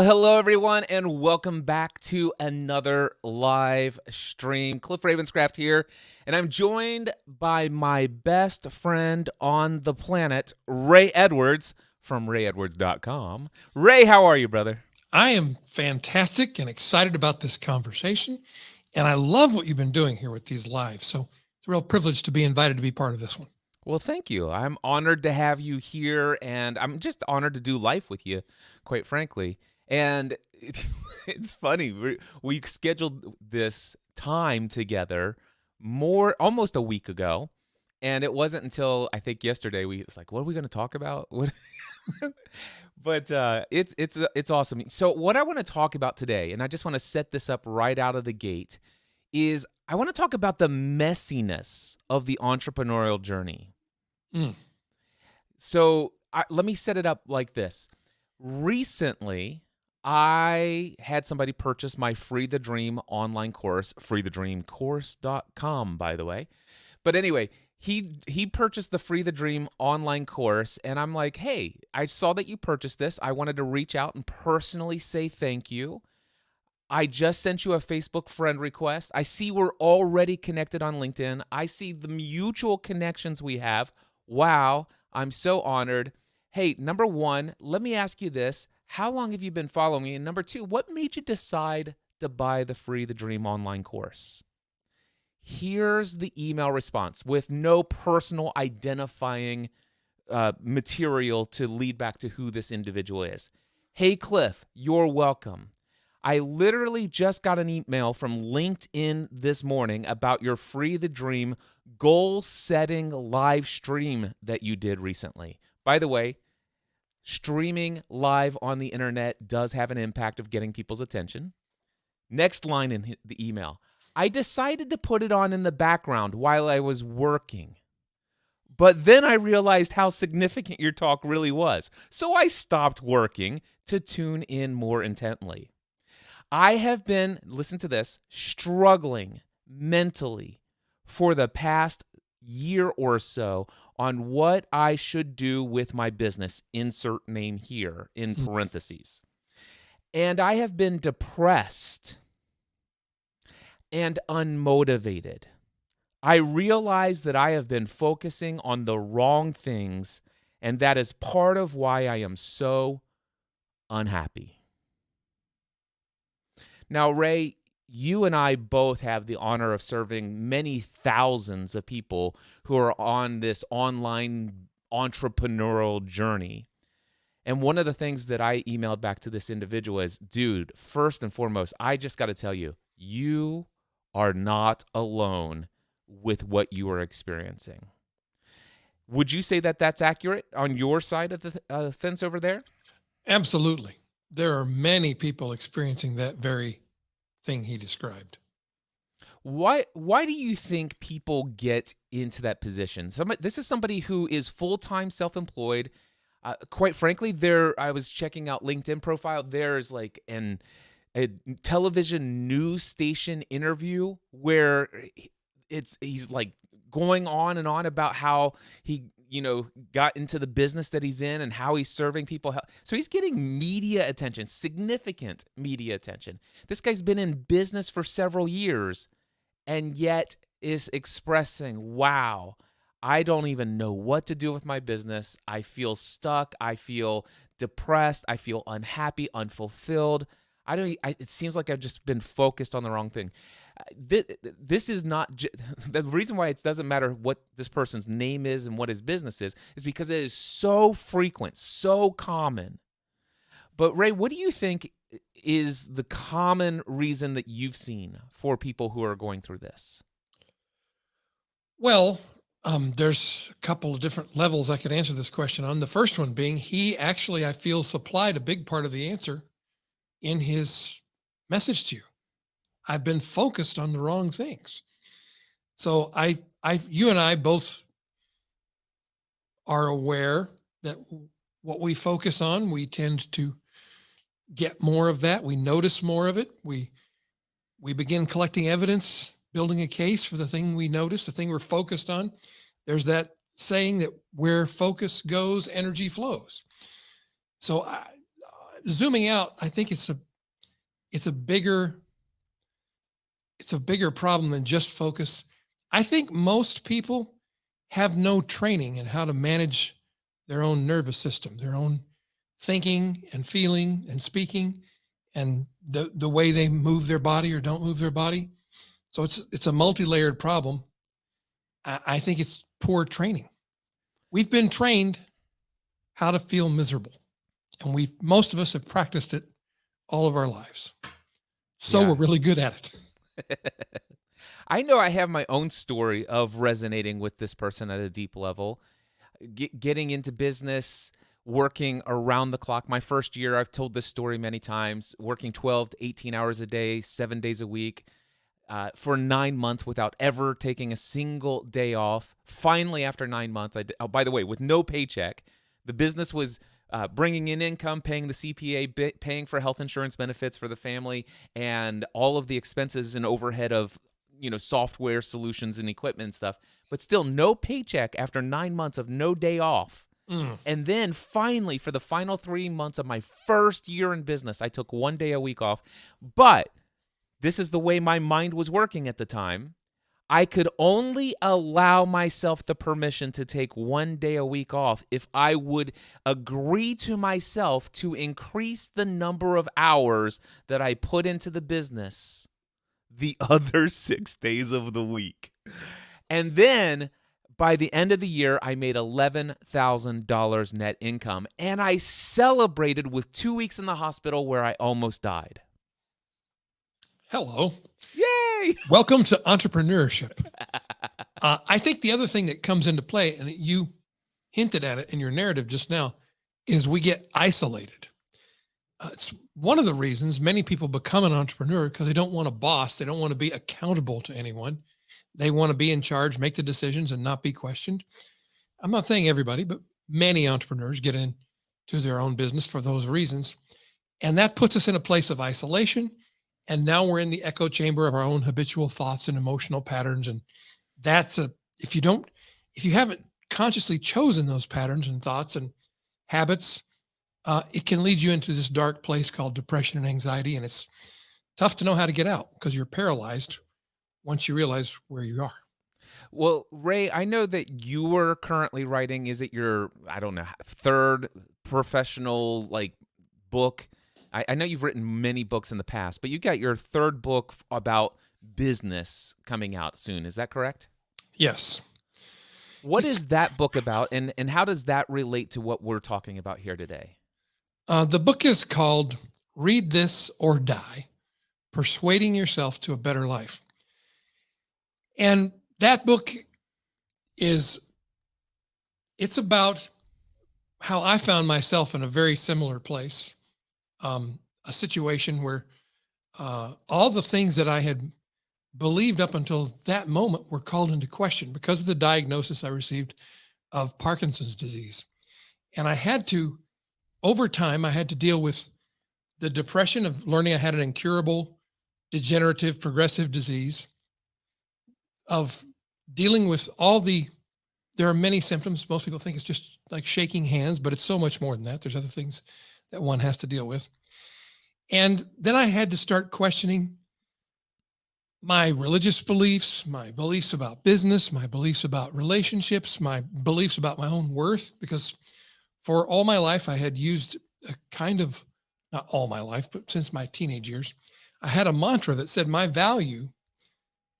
Well, hello everyone, and welcome back to another live stream. Cliff Ravenscraft here, and I'm joined by my best friend on the planet, Ray Edwards from rayedwards.com. Ray, how are you, brother? I am fantastic and excited about this conversation, and I love what you've been doing here with these lives. So it's a real privilege to be invited to be part of this one. Well, thank you. I'm honored to have you here, and I'm just honored to do life with you, quite frankly. And it's funny, we scheduled this time together almost a week ago, and it wasn't until I think yesterday it's like, what are we going to talk about? What? But it's awesome. So what I want to talk about today, and I just want to set this up right out of the gate, is I want to talk about the messiness of the entrepreneurial journey. So let me set it up like this. Recently, I had somebody purchase my Free the Dream online course, freethedreamcourse.com, by the way. But anyway, he purchased the Free the Dream online course, and I'm like, hey, I saw that you purchased this. I wanted to reach out and personally say thank you. I just sent you a Facebook friend request. I see we're already connected on LinkedIn. I see the mutual connections we have. Wow, I'm so honored. Hey, number one, let me ask you this. How long have you been following me? And number two, what made you decide to buy the Free the Dream online course? Here's the email response with no personal identifying material to lead back to who this individual is. Hey, Cliff, you're welcome. I literally just got an email from LinkedIn this morning about your Free the Dream goal-setting live stream that you did recently. By the way, streaming live on the internet does have an impact of getting people's attention. Next line in the email. I decided to put it on in the background while I was working. But then I realized how significant your talk really was. So I stopped working to tune in more intently. I have been, listen to this, struggling mentally for the past year or so on what I should do with my business, insert name here in parentheses. And I have been depressed and unmotivated. I realize that I have been focusing on the wrong things, and that is part of why I am so unhappy. Now, Ray, you and I both have the honor of serving many thousands of people who are on this online entrepreneurial journey. And one of the things that I emailed back to this individual is, dude, first and foremost, I just got to tell you, you are not alone with what you are experiencing. Would you say that that's accurate on your side of the fence over there? Absolutely. There are many people experiencing that very thing he described. Why do you think people get into that position? This is somebody who is full-time self-employed. Quite frankly, I was checking out LinkedIn profile. There's like a television news station interview where he's like going on and on about how he got into the business that he's in and how he's serving people. So he's getting media attention, significant media attention. This guy's been in business for several years and yet is expressing, wow, I don't even know what to do with my business. I feel stuck. I feel depressed. I feel unhappy, unfulfilled. It seems like I've just been focused on the wrong thing. This is not the reason why it doesn't matter what this person's name is and what his business is because it is so frequent, so common. But Ray, what do you think is the common reason that you've seen for people who are going through this? Well, there's a couple of different levels I could answer this question on. The first one being he actually, I feel, supplied a big part of the answer in his message to you. I've been focused on the wrong things. So you and I both are aware that what we focus on, we tend to get more of that. We notice more of it. We begin collecting evidence, building a case for the thing we notice, the thing we're focused on. There's that saying that where focus goes, energy flows. So zooming out, I think it's a bigger it's a bigger problem than just focus. I think most people have no training in how to manage their own nervous system, their own thinking and feeling and speaking, and the way they move their body or don't move their body. So it's a multi-layered problem. I think it's poor training. We've been trained how to feel miserable, and most of us have practiced it all of our lives. So Yeah. we're really good at it. I know I have my own story of resonating with this person at a deep level. Getting into business, working around the clock. My first year, I've told this story many times, working 12 to 18 hours a day, 7 days a week, for 9 months without ever taking a single day off. Finally, after 9 months, oh, by the way, with no paycheck, the business was bringing in income, paying the CPA, paying for health insurance benefits for the family, and all of the expenses and overhead of software solutions and equipment and stuff. But still, no paycheck after 9 months of no day off. Mm. And then finally, for the final 3 months of my first year in business, I took 1 day a week off. But this is the way my mind was working at the time. I could only allow myself the permission to take 1 day a week off if I would agree to myself to increase the number of hours that I put into the business the other 6 days of the week. And then by the end of the year, I made $11,000 net income, and I celebrated with 2 weeks in the hospital where I almost died. Hello. Yay! Welcome to entrepreneurship. I think the other thing that comes into play, and you hinted at it in your narrative just now, is we get isolated. It's one of the reasons many people become an entrepreneur because they don't want a boss. They don't want to be accountable to anyone. They want to be in charge, make the decisions, and not be questioned. I'm not saying everybody, but many entrepreneurs get into their own business for those reasons. And that puts us in a place of isolation. And now we're in the echo chamber of our own habitual thoughts and emotional patterns. And if you haven't consciously chosen those patterns and thoughts and habits, it can lead you into this dark place called depression and anxiety. And it's tough to know how to get out because you're paralyzed once you realize where you are. Well, Ray, I know that you are currently writing, is it your, I don't know, third professional book? I know you've written many books in the past, but you got your third book about business coming out soon. Is that correct? Yes. What is that book about, and how does that relate to what we're talking about here today? The book is called Read This or Die, Persuading Yourself to a Better Life. And that book it's about how I found myself in a very similar place. A situation where all the things that I had believed up until that moment were called into question because of the diagnosis I received of Parkinson's disease. And over time, I had to deal with the depression of learning I had an incurable, degenerative, progressive disease, of dealing with there are many symptoms. Most people think it's just like shaking hands, but it's so much more than that. There's other things that one has to deal with. And then I had to start questioning my religious beliefs, my beliefs about business, my beliefs about relationships, my beliefs about my own worth, because for all my life, I had used not all my life, but since my teenage years, I had a mantra that said my value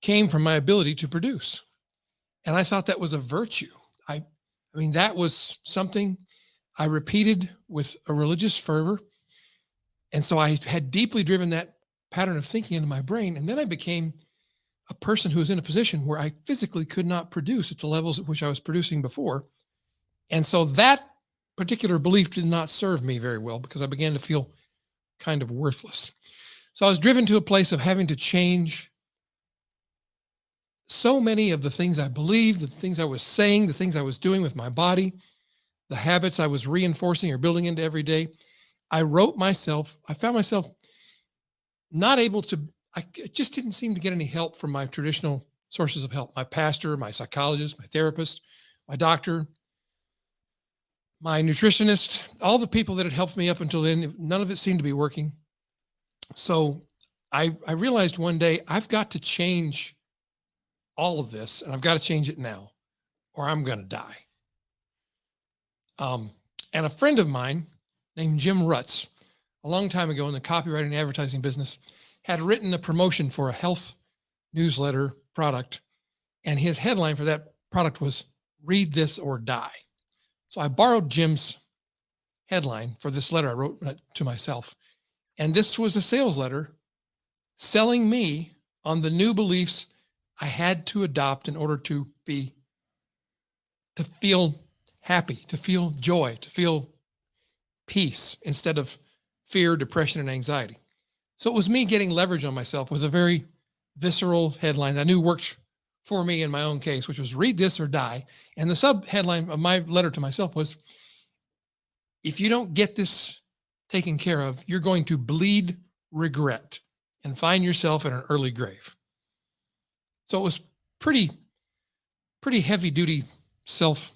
came from my ability to produce. And I thought that was a virtue. I mean, that was something I repeated with a religious fervor. And so I had deeply driven that pattern of thinking into my brain. And then I became a person who was in a position where I physically could not produce at the levels at which I was producing before. And so that particular belief did not serve me very well because I began to feel kind of worthless. So I was driven to a place of having to change so many of the things I believed, the things I was saying, the things I was doing with my body, the habits I was reinforcing or building into every day. I found myself not able to, I just didn't seem to get any help from my traditional sources of help. My pastor, my psychologist, my therapist, my doctor. my nutritionist, all the people that had helped me up until then, none of it seemed to be working. So I realized one day I've got to change all of this, and I've got to change it now, or I'm going to die. And a friend of mine named Jim Rutz, a long time ago in the copywriting and advertising business, had written a promotion for a health newsletter product. And his headline for that product was "Read This or Die." So I borrowed Jim's headline for this letter I wrote to myself. And this was a sales letter selling me on the new beliefs I had to adopt in order to feel happy, to feel joy, to feel peace instead of fear, depression, and anxiety. So it was me getting leverage on myself with a very visceral headline that I knew worked for me in my own case, which was "Read This or Die." And the sub headline of my letter to myself was, if you don't get this taken care of, you're going to bleed regret and find yourself in an early grave. So it was pretty heavy duty self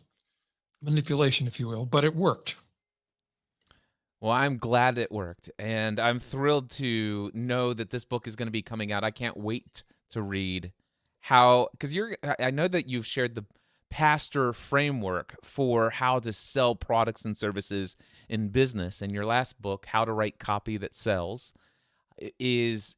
manipulation, if you will, but it worked. Well, I'm glad it worked, and I'm thrilled to know that this book is going to be coming out. I can't wait to read how, because I know that you've shared the pastor framework for how to sell products and services in business. And your last book, How to Write Copy That Sells, is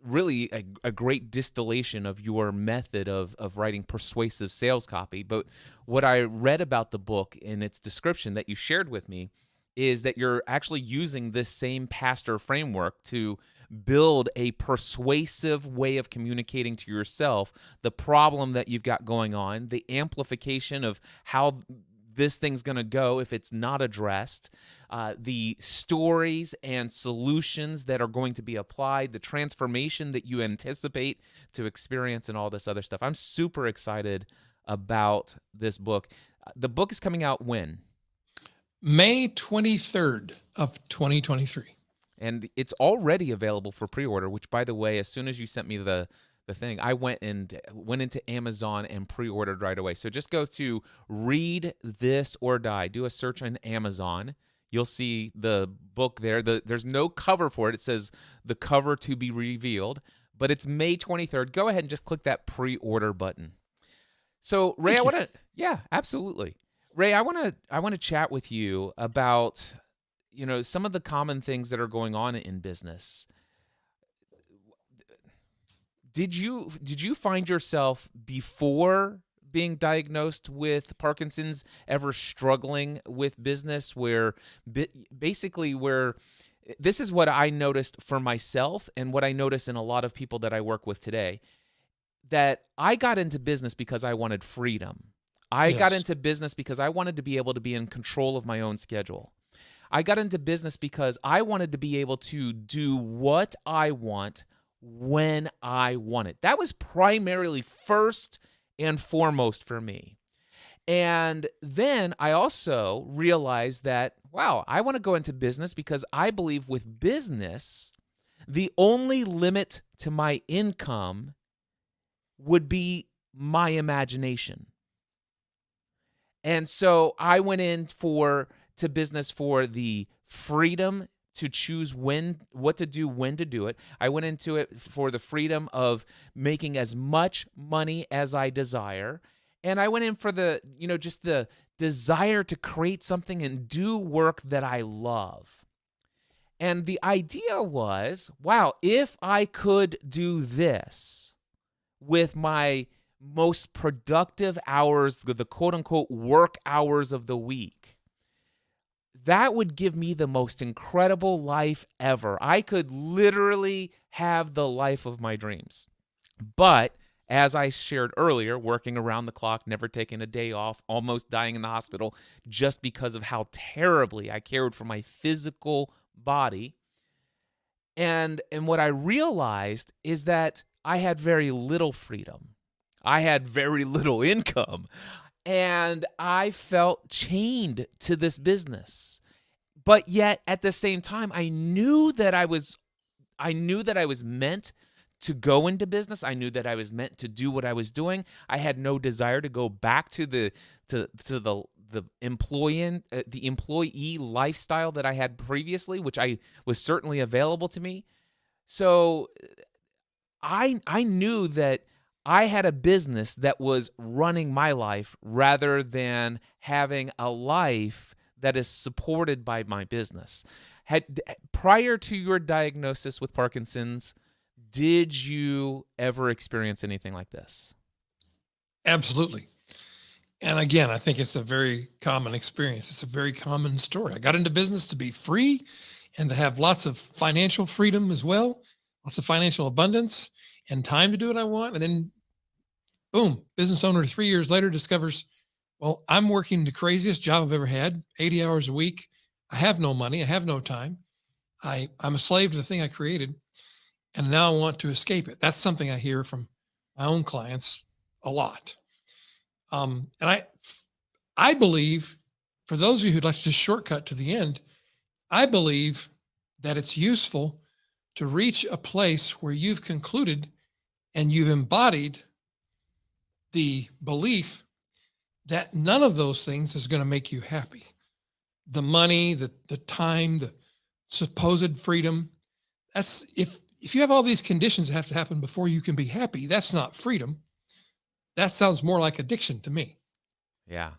really a great distillation of your method of writing persuasive sales copy. But what I read about the book in its description that you shared with me is that you're actually using this same pastor framework to build a persuasive way of communicating to yourself the problem that you've got going on, the amplification of how this thing's going to go if it's not addressed, the stories and solutions that are going to be applied, the transformation that you anticipate to experience, and all this other stuff. I'm super excited about this book. The book is coming out when? May 23rd of 2023. And it's already available for pre-order, which, by the way, as soon as you sent me the thing, I went into Amazon and pre-ordered right away. So just go to Read This or Die. Do a search on Amazon. You'll see the book there. There's no cover for it. It says the cover to be revealed, but it's May 23rd. Go ahead and just click that pre-order button. So, Ray, yeah, absolutely. Ray, I want to chat with you about, some of the common things that are going on in business. Did you find yourself before being diagnosed with Parkinson's ever struggling with business where this is what I noticed for myself and what I notice in a lot of people that I work with today, that I got into business because I wanted freedom. I got into business because I wanted to be able to be in control of my own schedule. I got into business because I wanted to be able to do what I want when I want it. That was primarily first and foremost for me. And then I also realized that, wow, I want to go into business because I believe with business, the only limit to my income would be my imagination. And so I went to business for the freedom to choose what to do, when to do it. I went into it for the freedom of making as much money as I desire. And I went in for just the desire to create something and do work that I love. And the idea was, wow, if I could do this with my most productive hours, the quote unquote work hours of the week, that would give me the most incredible life ever. I could literally have the life of my dreams. But as I shared earlier, working around the clock, never taking a day off, almost dying in the hospital just because of how terribly I cared for my physical body. And what I realized is that I had very little freedom. I had very little income. And I felt chained to this business. But yet at the same time, I knew that I was meant to go into business. I knew that I was meant to do what I was doing. I had no desire to go back to the the employee lifestyle that I had previously, which I was certainly available to me. So I knew that I had a business that was running my life rather than having a life that is supported by my business. Had Prior to your diagnosis with Parkinson's, did you ever experience anything like this? Absolutely. And again, I think it's a very common experience. It's a very common story. I got into business to be free and to have lots of financial freedom as well, lots of financial abundance and time to do what I want. And then, boom, business owner 3 years later discovers, well, I'm working the craziest job I've ever had, 80 hours a week. I have no money. I have no time. I'm a slave to the thing I created. And now I want to escape it. That's something I hear from my own clients a lot. And I believe, for those of you who'd like to just shortcut to the end, I believe that it's useful to reach a place where you've concluded and you've embodied the belief that none of those things is going to make you happy. The money, the time, the supposed freedom. That's if you have all these conditions that have to happen before you can be happy, that's not freedom. That sounds more like addiction to me. Yeah.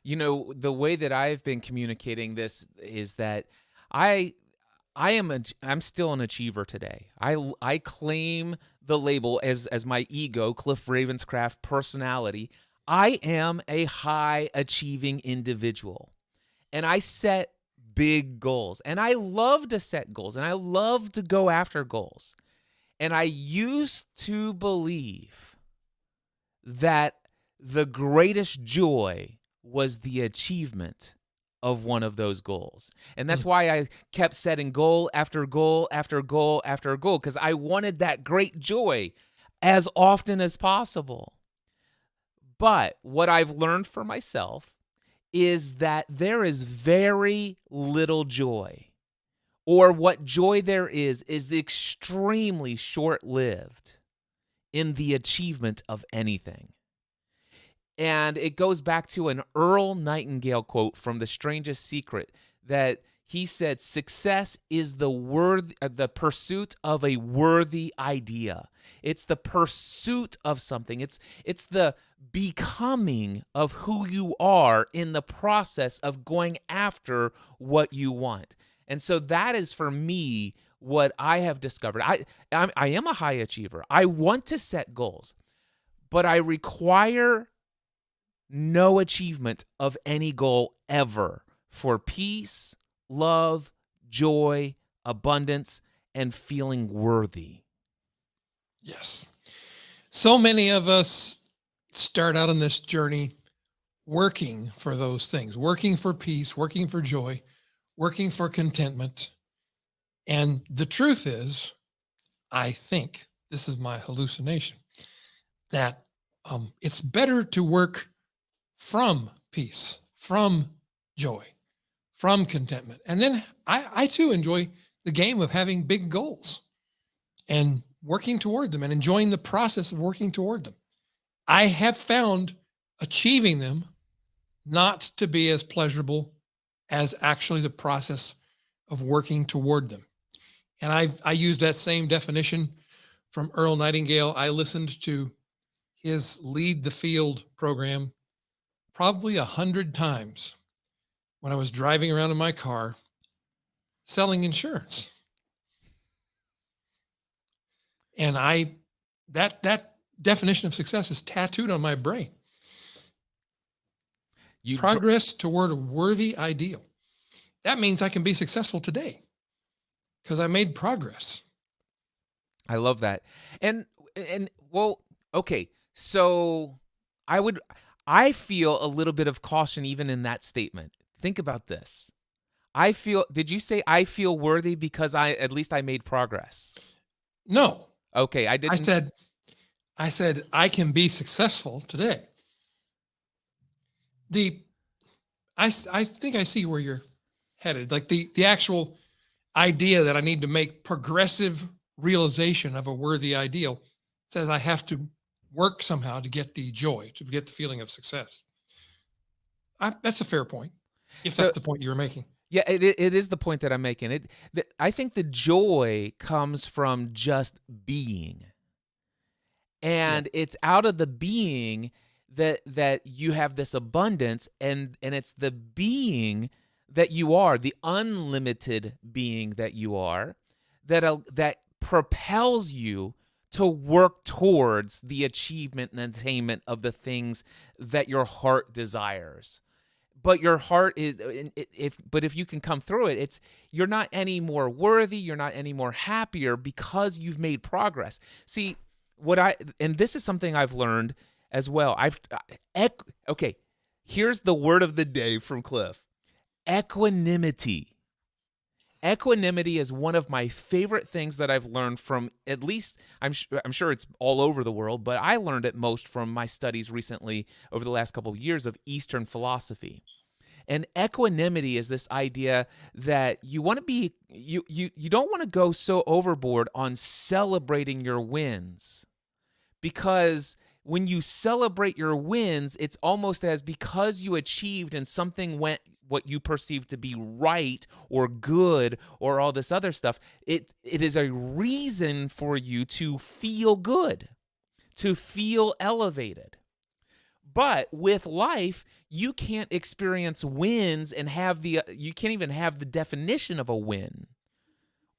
The way that I've been communicating this is that I I'm still an achiever today. I claim the label as my ego, Cliff Ravenscraft personality. I am a high achieving individual. And I set big goals. And I love to set goals and I love to go after goals. And I used to believe that the greatest joy was the achievement of one of those goals. And that's why I kept setting goal after goal after goal after goal, because I wanted that great joy as often as possible. But what I've learned for myself is that there is very little joy, or what joy there is extremely short-lived in the achievement of anything. And it goes back to an Earl Nightingale quote from The Strangest Secret that he said, success is the pursuit of a worthy idea. It's the pursuit of something. It's the becoming of who you are in the process of going after what you want. And so that is, for me, what I have discovered. I am a high achiever. I want to set goals, but I require no achievement of any goal ever for peace, love, joy, abundance, and feeling worthy. Yes. So many of us start out on this journey working for those things, working for peace, working for joy, working for contentment. And the truth is, I think, this is my hallucination, that it's better to work from peace, from joy, from contentment. And then I too enjoy the game of having big goals and working toward them and enjoying the process of working toward them. I have found achieving them not to be as pleasurable as actually the process of working toward them. And I use that same definition from Earl Nightingale. I listened to his Lead the Field program probably 100 times when I was driving around in my car selling insurance. And that definition of success is tattooed on my brain. Progress toward a worthy ideal. That means I can be successful today because I made progress. I love that. And well, okay. So I feel a little bit of caution even in that statement. Think about this. Did you say I feel worthy because at least I made progress? No. Okay, I didn't. I said I can be successful today. I think I see where you're headed. Like the actual idea that I need to make progressive realization of a worthy ideal says I have to work somehow to get the joy, to get the feeling of success. That's a fair point, if So that's the point you were making. yeah, it is the point that I'm making. I think the joy comes from just being. And Yes. it's out of the being that you have this abundance, and it's the being that you are, the unlimited being that you are, that propels you to work towards the achievement and attainment of the things that your heart desires. But your heart is, if you can come through it, it's, you're not any more worthy, you're not any more happier because you've made progress. See, what I and this is something I've learned as well. Okay, here's the word of the day from Cliff. Equanimity. Equanimity is one of my favorite things that I've learned from, at least I'm sure it's all over the world, but I learned it most from my studies recently over the last couple of years of Eastern philosophy. And equanimity is this idea that you want to be, you don't want to go so overboard on celebrating your wins, because when you celebrate your wins, it's almost as because you achieved and something went what you perceive to be right or good or all this other stuff. It is a reason for you to feel good, to feel elevated. But with life, you can't experience wins and have you can't even have the definition of a win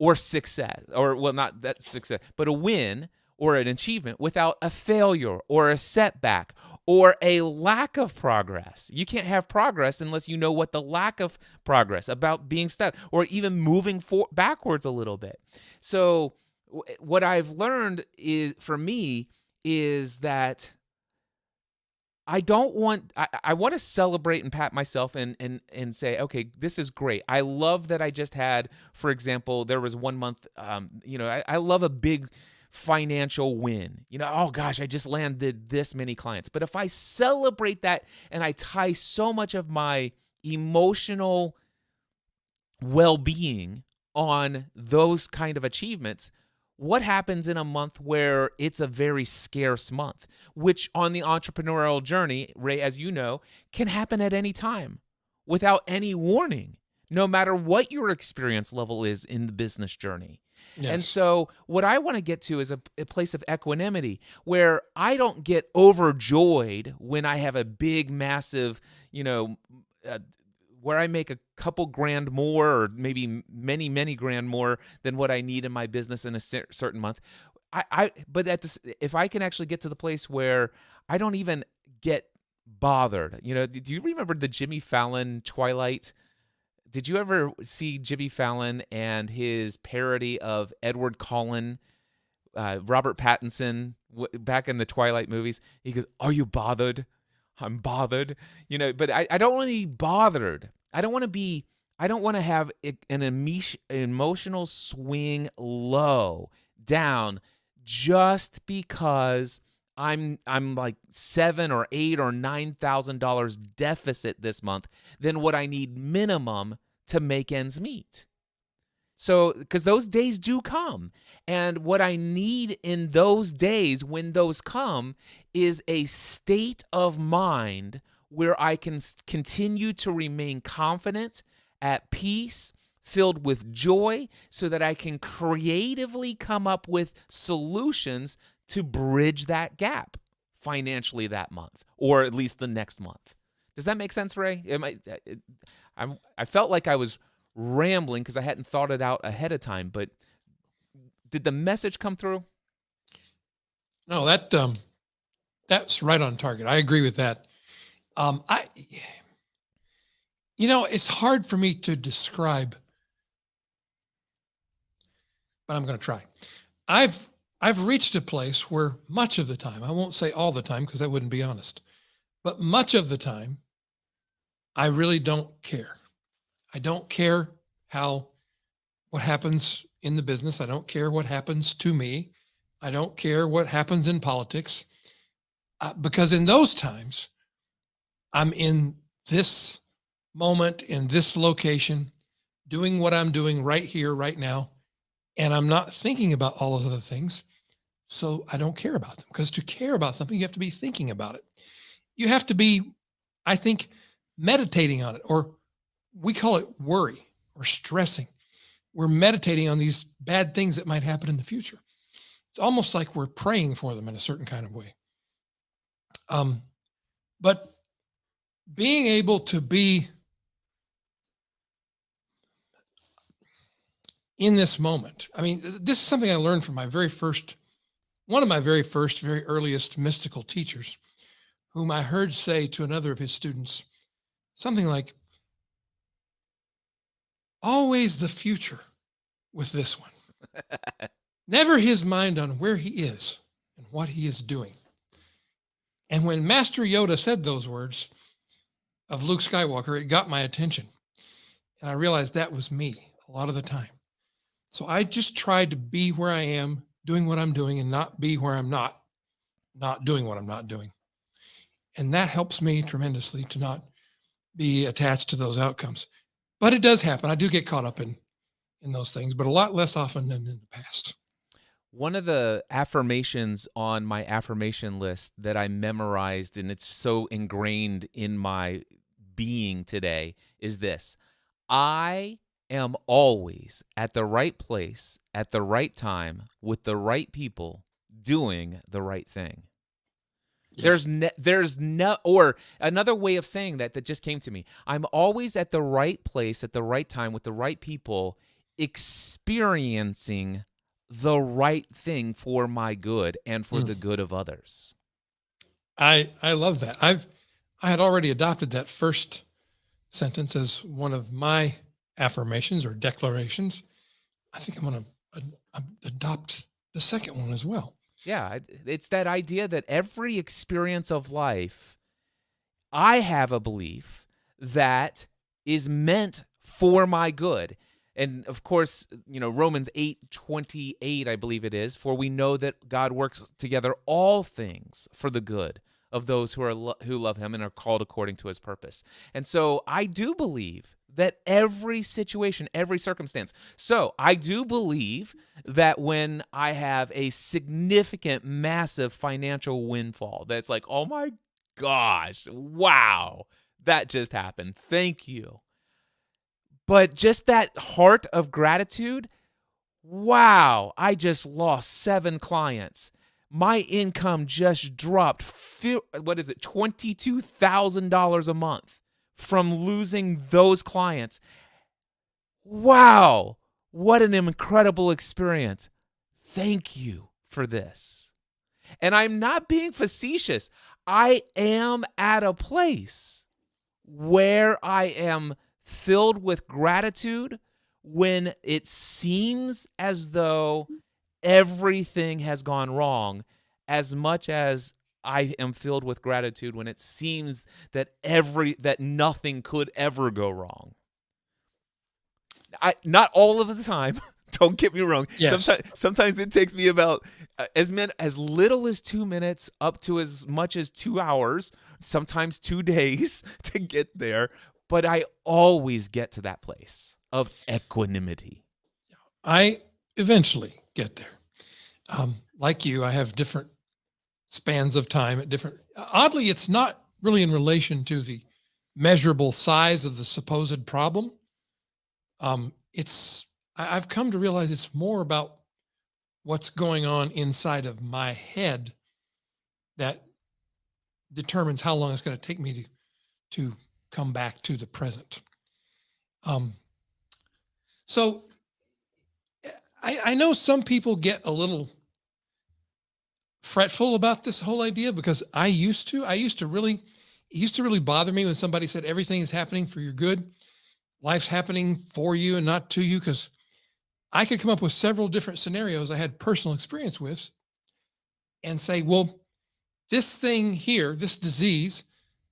or success, or, well, not that success, but a win or an achievement without a failure or a setback or a lack of progress. You can't have progress unless you know what the lack of progress about being stuck or even moving backwards a little bit. So what I've learned is, for me, is that I want to celebrate and pat myself and say, okay, this is great. I love that I just had, for example, there was 1 month, I love a big financial win. Oh gosh, I just landed this many clients. But if I celebrate that and I tie so much of my emotional well-being on those kind of achievements, what happens in a month where it's a very scarce month, which on the entrepreneurial journey, Ray, as you know, can happen at any time without any warning, no matter what your experience level is in the business journey. And Yes. so what I want to get to is a place of equanimity where I don't get overjoyed when I have a big, massive, uh, where I make a couple grand more, or maybe many, many grand more than what I need in my business in a certain month. But if I can actually get to the place where I don't even get bothered, do you remember the Jimmy Fallon Twilight? Did you ever see Jimmy Fallon and his parody of Edward Cullen, Robert Pattinson, back in the Twilight movies? He goes, "Are you bothered? I'm bothered." But I don't want to be bothered. I don't want to be. I don't want to have an emotional swing low down just because I'm like $7 or $8 or $9,000 deficit this month than what I need minimum to make ends meet. So, because those days do come. And what I need in those days, when those come, is a state of mind where I can continue to remain confident, at peace, filled with joy, so that I can creatively come up with solutions to bridge that gap financially that month, or at least the next month. Does that make sense, Ray? I felt like I was rambling because I hadn't thought it out ahead of time, but did the message come through? No, that's right on target. I agree with that. I it's hard for me to describe, but I'm going to try. I've reached a place where much of the time, I won't say all the time because that wouldn't be honest, but much of the time, I really don't care. I don't care what happens in the business. I don't care what happens to me. I don't care what happens in politics, because in those times, I'm in this moment, in this location, doing what I'm doing right here, right now, and I'm not thinking about all those other things. So I don't care about them, because to care about something, you have to be thinking about it. You have to be, I think, meditating on it, or we call it worry or stressing. We're meditating on these bad things that might happen in the future. It's almost like we're praying for them in a certain kind of way. But being able to be in this moment, I mean, this is something I learned from one of my very first, very earliest mystical teachers, whom I heard say to another of his students something like, always the future with this one. Never his mind on where he is and what he is doing. And when Master Yoda said those words of Luke Skywalker, it got my attention. And I realized that was me a lot of the time. So I just tried to be where I am, doing what I'm doing, and not be where I'm not doing what I'm not doing. And that helps me tremendously to not be attached to those outcomes. But it does happen. I do get caught up in those things, but a lot less often than in the past. One of the affirmations on my affirmation list that I memorized, and it's so ingrained in my being today, is this: I am always at the right place at the right time with the right people doing the right thing. Yes. There's no, or another way of saying that just came to me. I'm always at the right place at the right time with the right people, experiencing the right thing for my good and for the good of others. I love that. I had already adopted that first sentence as one of my affirmations or declarations. I think I'm going to adopt the second one as well. Yeah, it's that idea that every experience of life, I have a belief that is meant for my good. And of course, Romans 8:28, I believe it is, for we know that God works together all things for the good of those who love him and are called according to his purpose. And so I do believe that every situation, every circumstance. So I do believe that when I have a significant, massive financial windfall, that's like, oh my gosh, wow, that just happened. Thank you. But just that heart of gratitude, wow, I just lost 7 clients. My income just dropped, $22,000 a month from losing those clients. Wow, what an incredible experience. Thank you for this. And I'm not being facetious. I am at a place where I am filled with gratitude when it seems as though everything has gone wrong, as much as I am filled with gratitude when it seems that nothing could ever go wrong. Not all of the time. Don't get me wrong. Yes. Sometimes it takes me about as little as 2 minutes up to as much as 2 hours, sometimes 2 days to get there. But I always get to that place of equanimity. I eventually get there. Like you, I have different spans of time at different. Oddly, it's not really in relation to the measurable size of the supposed problem. I've come to realize it's more about what's going on inside of my head that determines how long it's going to take me to come back to the present. So I know some people get a little fretful about this whole idea because it used to really bother me when somebody said everything is happening for your good. Life's happening for you and not to you, because I could come up with several different scenarios I had personal experience with and say, well, this thing here, this disease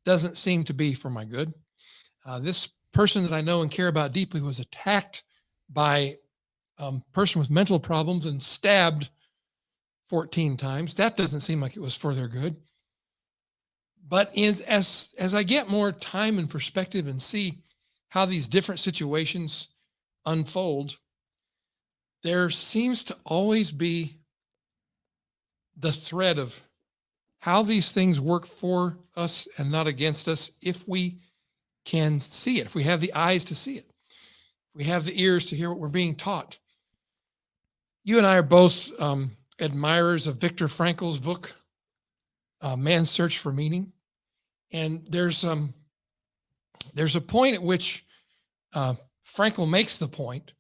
doesn't seem to be for my good. This person that I know and care about deeply was attacked by a person with mental problems and stabbed 14 times. That doesn't seem like it was for their good. But as I get more time and perspective and see how these different situations unfold, there seems to always be the thread of how these things work for us and not against us if we can see it, if we have the eyes to see it, if we have the ears to hear what we're being taught. You and I are both admirers of Viktor Frankl's book, Man's Search for Meaning. And there's a point at which Frankl makes the point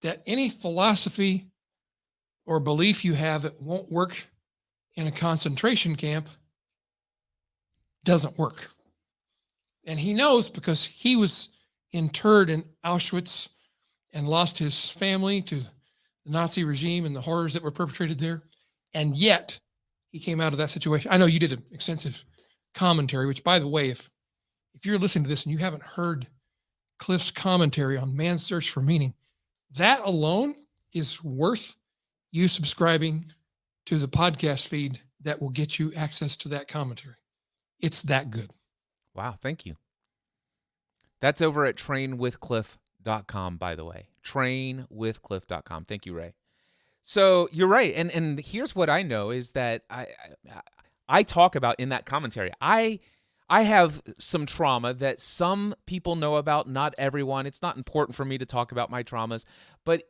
that any philosophy or belief you have that won't work in a concentration camp doesn't work. And he knows because he was interred in Auschwitz and lost his family to the Nazi regime and the horrors that were perpetrated there. And yet he came out of that situation. I know you did an extensive commentary, which, by the way, if you're listening to this and you haven't heard Cliff's commentary on Man's Search for Meaning, that alone is worth you subscribing to the podcast feed that will get you access to that commentary. It's that good. Wow, thank you. That's over at trainwithcliff.com, by the way. Trainwithcliff.com. Thank you, Ray. So you're right. And here's what I know is that I talk about in that commentary. I have some trauma that some people know about, not everyone. It's not important for me to talk about my traumas. But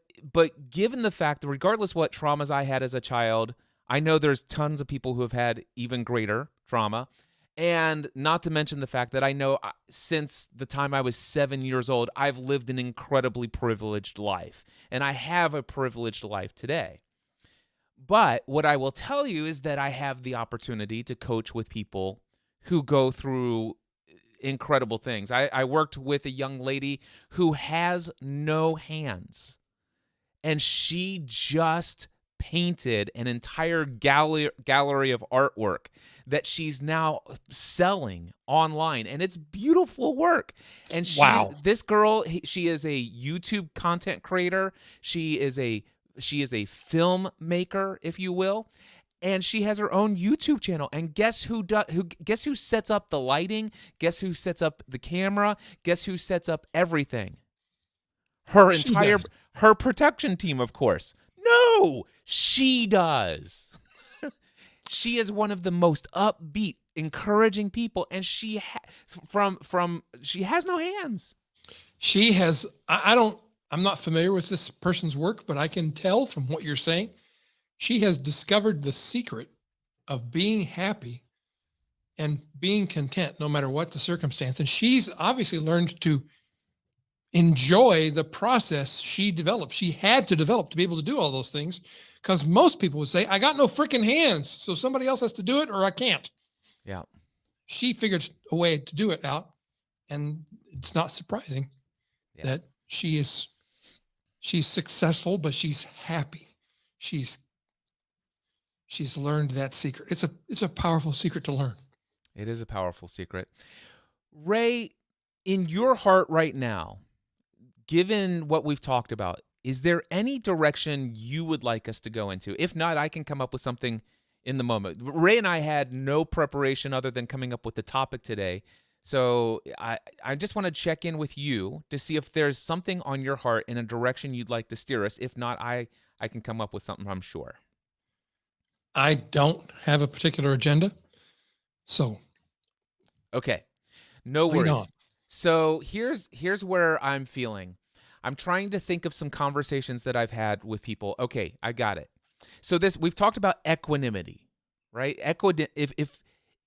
given the fact that regardless what traumas I had as a child, I know there's tons of people who have had even greater trauma. And not to mention the fact that I know since the time I was 7 years old, I've lived an incredibly privileged life. And I have a privileged life today. But what I will tell you is that I have the opportunity to coach with people who go through incredible things. I worked with a young lady who has no hands, and she just painted an entire gallery of artwork that she's now selling online, and it's beautiful work. And this girl, she is a YouTube content creator. She is a filmmaker, if you will. And she has her own YouTube channel. And guess who sets up the lighting? Guess who sets up the camera? Guess who sets up everything? Her production team, of course. No, she does. She is one of the most upbeat, encouraging people, and she has no hands. She has. I'm not familiar with this person's work, but I can tell from what you're saying, she has discovered the secret of being happy and being content no matter what the circumstance. And she's obviously learned to enjoy the process she developed. She had to develop to be able to do all those things, because most people would say, I got no freaking hands, so somebody else has to do it or I can't. Yeah. She figured a way to do it out, and it's not surprising that she's successful, but she's happy. She's learned that secret. It's a powerful secret to learn. It is a powerful secret. Ray, in your heart right now, given what we've talked about, is there any direction you would like us to go into? If not, I can come up with something in the moment. Ray and I had no preparation other than coming up with the topic today. So I just want to check in with you to see if there's something on your heart in a direction you'd like to steer us. If not, I can come up with something, I'm sure. I don't have a particular agenda. So. Okay. No worries. So here's where I'm feeling. I'm trying to think of some conversations that I've had with people. Okay, I got it. So we've talked about equanimity, right?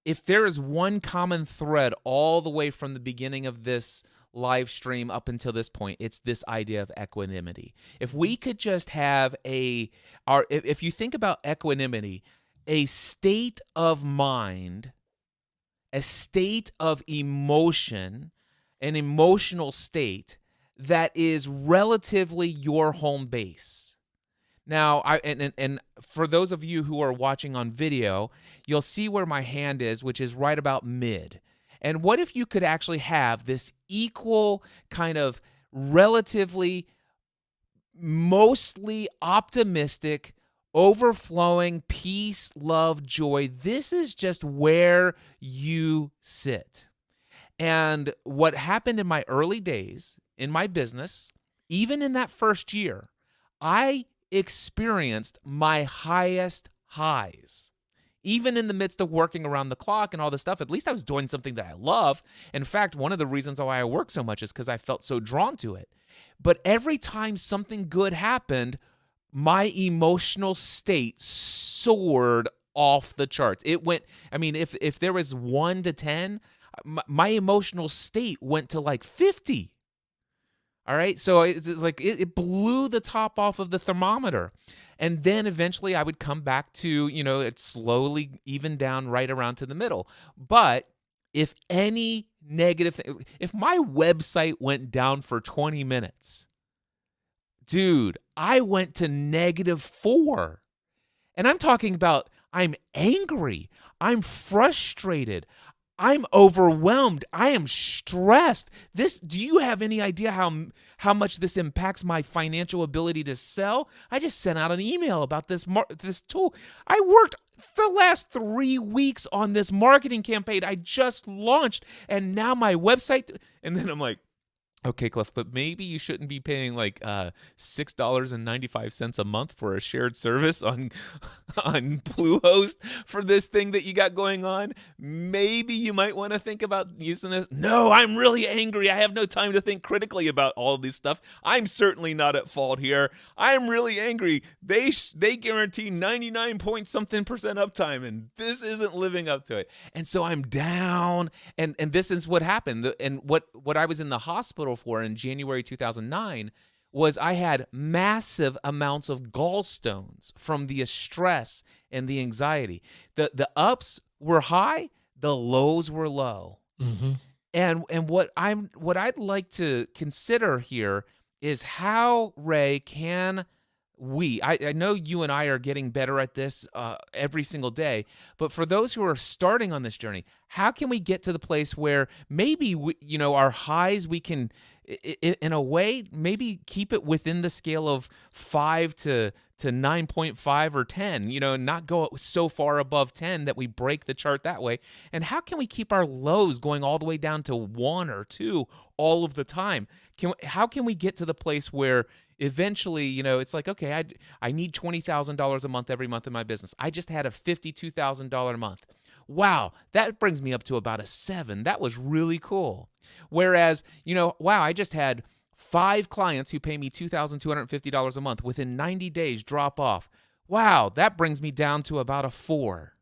If there is one common thread all the way from the beginning of this live stream up until this point, it's this idea of equanimity. If we could just have if you think about equanimity, a state of mind, a state of emotion, an emotional state that is relatively your home base. Now, and for those of you who are watching on video, you'll see where my hand is, which is right about mid. And what if you could actually have this equal kind of relatively mostly optimistic, overflowing peace, love, joy? This is just where you sit. And what happened in my early days in my business, even in that first year, I experienced my highest highs Even in the midst of working around the clock and all this stuff, at least I was doing something that I love. In fact, one of the reasons why I work so much is because I felt so drawn to it. But every time something good happened, my emotional state soared off the charts. It went, I mean, if there was 1 to 10, my emotional state went to like 50. All right. So it's like it blew the top off of the thermometer. And then eventually I would come back to, it slowly even down right around to the middle. But if any negative thing, if my website went down for 20 minutes, dude, I went to -4. And I'm talking about I'm angry. I'm frustrated. I'm overwhelmed. I am stressed. Do you have any idea how much this impacts my financial ability to sell? I just sent out an email about this tool. I worked the last 3 weeks on this marketing campaign I just launched, and now my website, and then I'm like, okay, Cliff, but maybe you shouldn't be paying like $6.95 a month for a shared service on Bluehost for this thing that you got going on. Maybe you might want to think about using this. No, I'm really angry. I have no time to think critically about all of this stuff. I'm certainly not at fault here. I'm really angry. They guarantee 99 point something percent uptime, and this isn't living up to it. And so I'm down, and this is what happened. And what I was in the hospital for in January 2009 was I had massive amounts of gallstones from the stress and the anxiety. The ups were high, the lows were low. Mm-hmm. And what I'd like to consider here is how, Ray, can I know you and I are getting better at this every single day, but for those who are starting on this journey, how can we get to the place where maybe our highs, we can, in a way, maybe keep it within the scale of 5 to 9.5 or 10, not go so far above 10 that we break the chart that way. And how can we keep our lows going all the way down to 1 or 2 all of the time? How can we get to the place where eventually, it's like, okay, I need $20,000 a month every month in my business. I just had a $52,000 a month. Wow, that brings me up to about a 7. That was really cool. Whereas, wow, I just had 5 clients who pay me $2,250 a month within 90 days drop off. Wow, that brings me down to about a 4.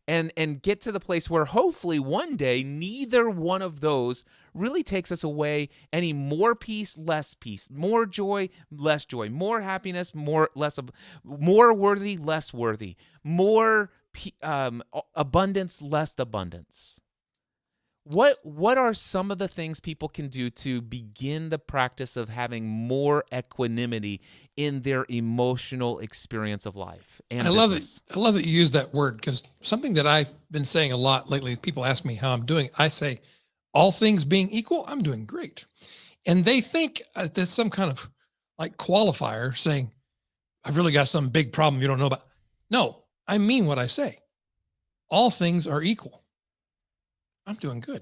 And get to the place where hopefully one day neither one of those really takes us away any more peace, less peace, more joy, less joy, more happiness, more worthy, less worthy, more abundance, less abundance. What are some of the things people can do to begin the practice of having more equanimity in their emotional experience of life and business? I love that you use that word, because something that I've been saying a lot lately, people ask me how I'm doing. I say, all things being equal, I'm doing great. And they think there's some kind of like qualifier saying, I've really got some big problem you don't know about. No, I mean what I say. All things are equal. I'm doing good.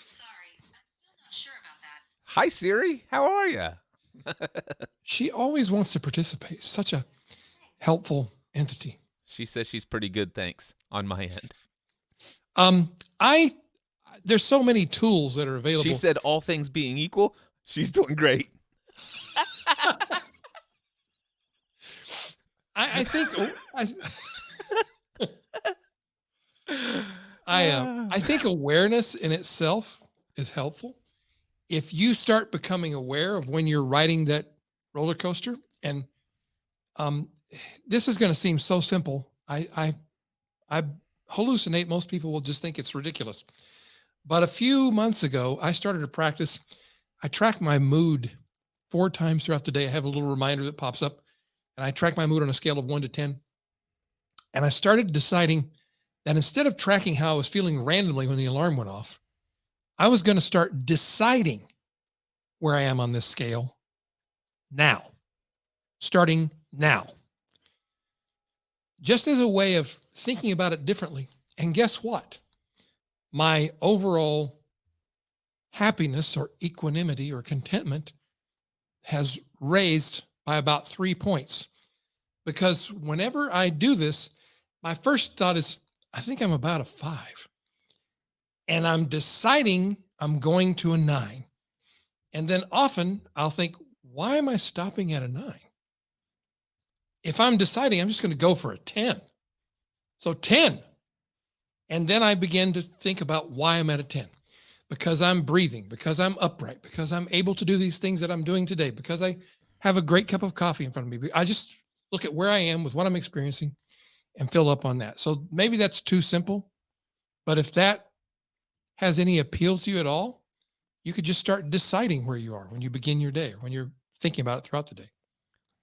Sorry, I'm still not sure about that. Hi, Siri. How are you? She always wants to participate. Such a helpful entity. She says she's pretty good, thanks, on my end. There's so many tools that are available. She said all things being equal, she's doing great. I think I think awareness in itself is helpful. If you start becoming aware of when you're riding that roller coaster, and this is going to seem so simple. I hallucinate. Most people will just think it's ridiculous. But a few months ago, I started a practice. I track my mood 4 times throughout the day. I have a little reminder that pops up, and I track my mood on a scale of 1 to 10. And I started deciding that instead of tracking how I was feeling randomly when the alarm went off, I was going to start deciding where I am on this scale now, starting now, just as a way of thinking about it differently. And guess what? My overall happiness or equanimity or contentment has raised by about 3 points. Because whenever I do this, my first thought is, I think I'm about a 5. And I'm deciding I'm going to a 9. And then often I'll think, why am I stopping at a 9? If I'm deciding, I'm just going to go for a 10. So 10. And then I begin to think about why I'm at a 10. Because I'm breathing, because I'm upright, because I'm able to do these things that I'm doing today, because I have a great cup of coffee in front of me. I just look at where I am with what I'm experiencing and fill up on that. So maybe that's too simple, but if that has any appeal to you at all, you could just start deciding where you are when you begin your day or when you're thinking about it throughout the day.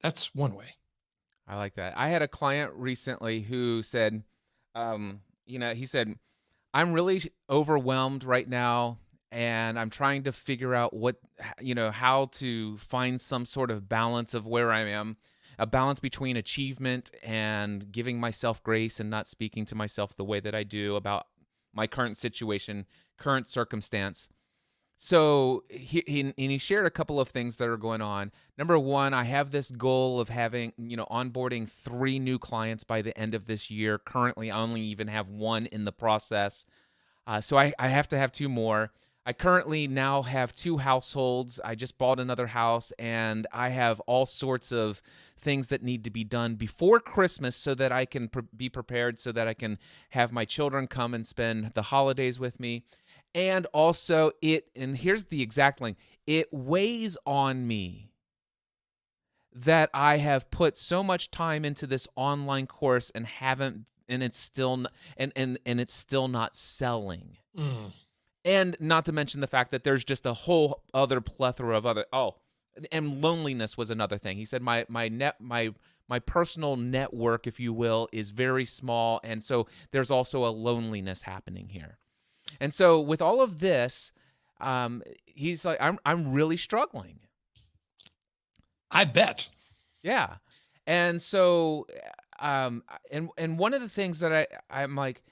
That's one way. I like that. I had a client recently who said, he said, I'm really overwhelmed right now, and I'm trying to figure out how to find some sort of balance of where I am, a balance between achievement and giving myself grace and not speaking to myself the way that I do about my current situation, current circumstance. So he shared a couple of things that are going on. Number one, I have this goal of onboarding 3 new clients by the end of this year. Currently, I only even have 1 in the process. So I have to have 2 more. I currently now have 2 households. I just bought another house, and I have all sorts of things that need to be done before Christmas so that I can be prepared, so that I can have my children come and spend the holidays with me. And also and here's the exact link, it weighs on me that I have put so much time into this online course and it's still it's still not selling. Mm. And not to mention the fact that there's just a whole other plethora of and loneliness was another thing. He said my personal network, if you will, is very small, and so there's also a loneliness happening here. And so with all of this, he's like, I'm really struggling. I bet. Yeah. And so, and one of the things that I'm like,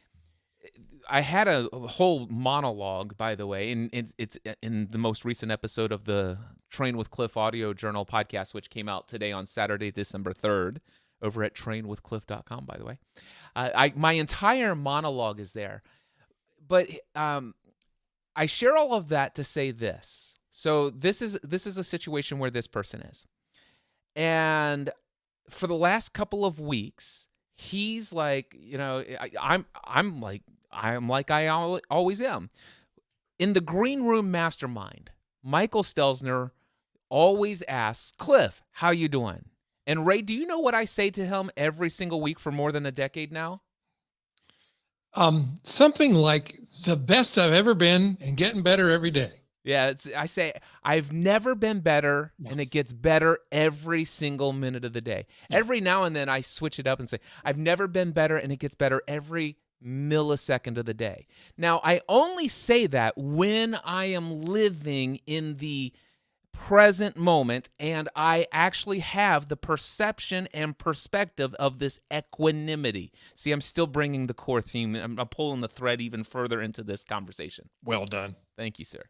I had a whole monologue, by the way, and it's in the most recent episode of the Train with Cliff audio journal podcast, which came out today on Saturday, December 3rd, over at trainwithcliff.com, by the way. My entire monologue is there. But I share all of that to say this. So this is a situation where this person is. And for the last couple of weeks, he's like, I'm like I always am. In the Green Room Mastermind, Michael Stelzner always asks, Cliff, how you doing? And Ray, do you know what I say to him every single week for more than a decade now? Something like the best I've ever been and getting better every day. Yeah, I say I've never been better, and it gets better every single minute of the day. Yeah. Every now and then I switch it up and say I've never been better, and it gets better every millisecond of the day. Now, I only say that when I am living in the present moment and I actually have the perception and perspective of this equanimity. See, I'm still bringing the core theme. I'm pulling the thread even further into this conversation. Well done. Thank you, sir.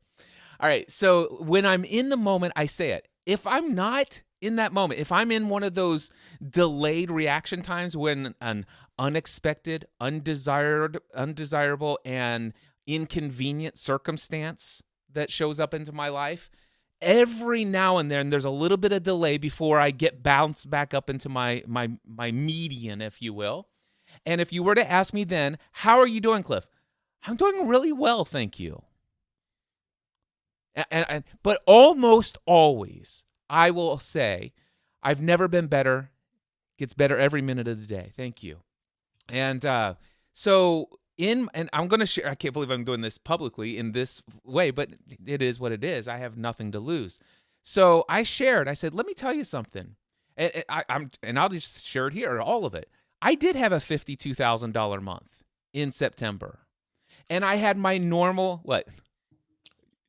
All right, so when I'm in the moment, I say it. If I'm not in that moment, if I'm in one of those delayed reaction times when an unexpected, undesirable, and inconvenient circumstance that shows up into my life, every now and then there's a little bit of delay before I get bounced back up into my median, if you will. And if you were to ask me then, how are you doing, Cliff? I'm doing really well, thank you. But almost always, I will say, I've never been better. Gets better every minute of the day. Thank you. And and I'm going to share, I can't believe I'm doing this publicly in this way, but it is what it is. I have nothing to lose. So I said, let me tell you something. And I'll just share it here, all of it. I did have a $52,000 month in September. And I had my normal, what?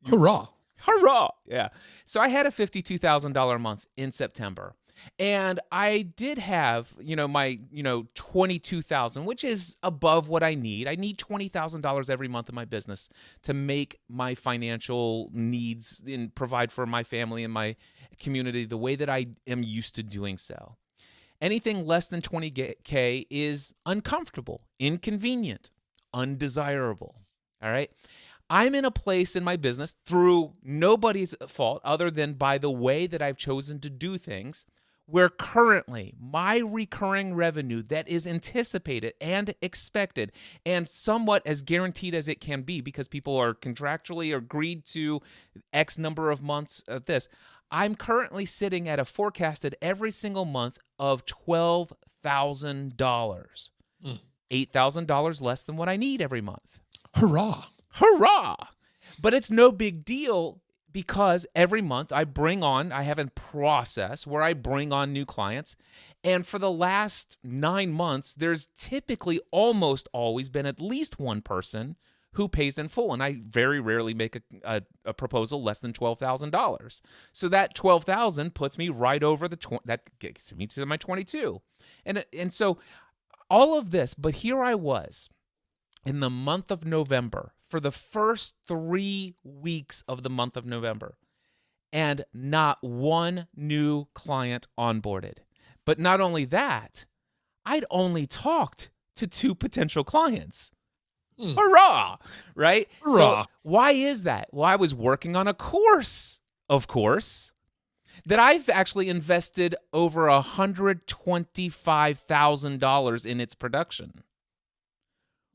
Hurrah. Hurrah. Yeah. So I had a $52,000 month in September. And I did have, my, $22,000, which is above what I need. I need $20,000 every month in my business to make my financial needs and provide for my family and my community the way that I am used to doing so. Anything less than 20K is uncomfortable, inconvenient, undesirable. All right. I'm in a place in my business through nobody's fault other than by the way that I've chosen to do things, where currently my recurring revenue that is anticipated and expected and somewhat as guaranteed as it can be because people are contractually agreed to X number of months of this, I'm currently sitting at a forecasted every single month of $12,000, $8,000 less than what I need every month. Hurrah. Hurrah! But it's no big deal because every month I have a process where I bring on new clients. And for the last 9 months, there's typically almost always been at least one person who pays in full. And I very rarely make a proposal less than $12,000. So that $12,000 puts me right over that gets me to my 22. And so all of this, but here I was in the month of November, for the first 3 weeks of the month of November, and not one new client onboarded. But not only that, I'd only talked to 2 potential clients. Hurrah! Right? Hurrah. So why is that? Well, I was working on a course, of course, that I've actually invested over $125,000 in its production,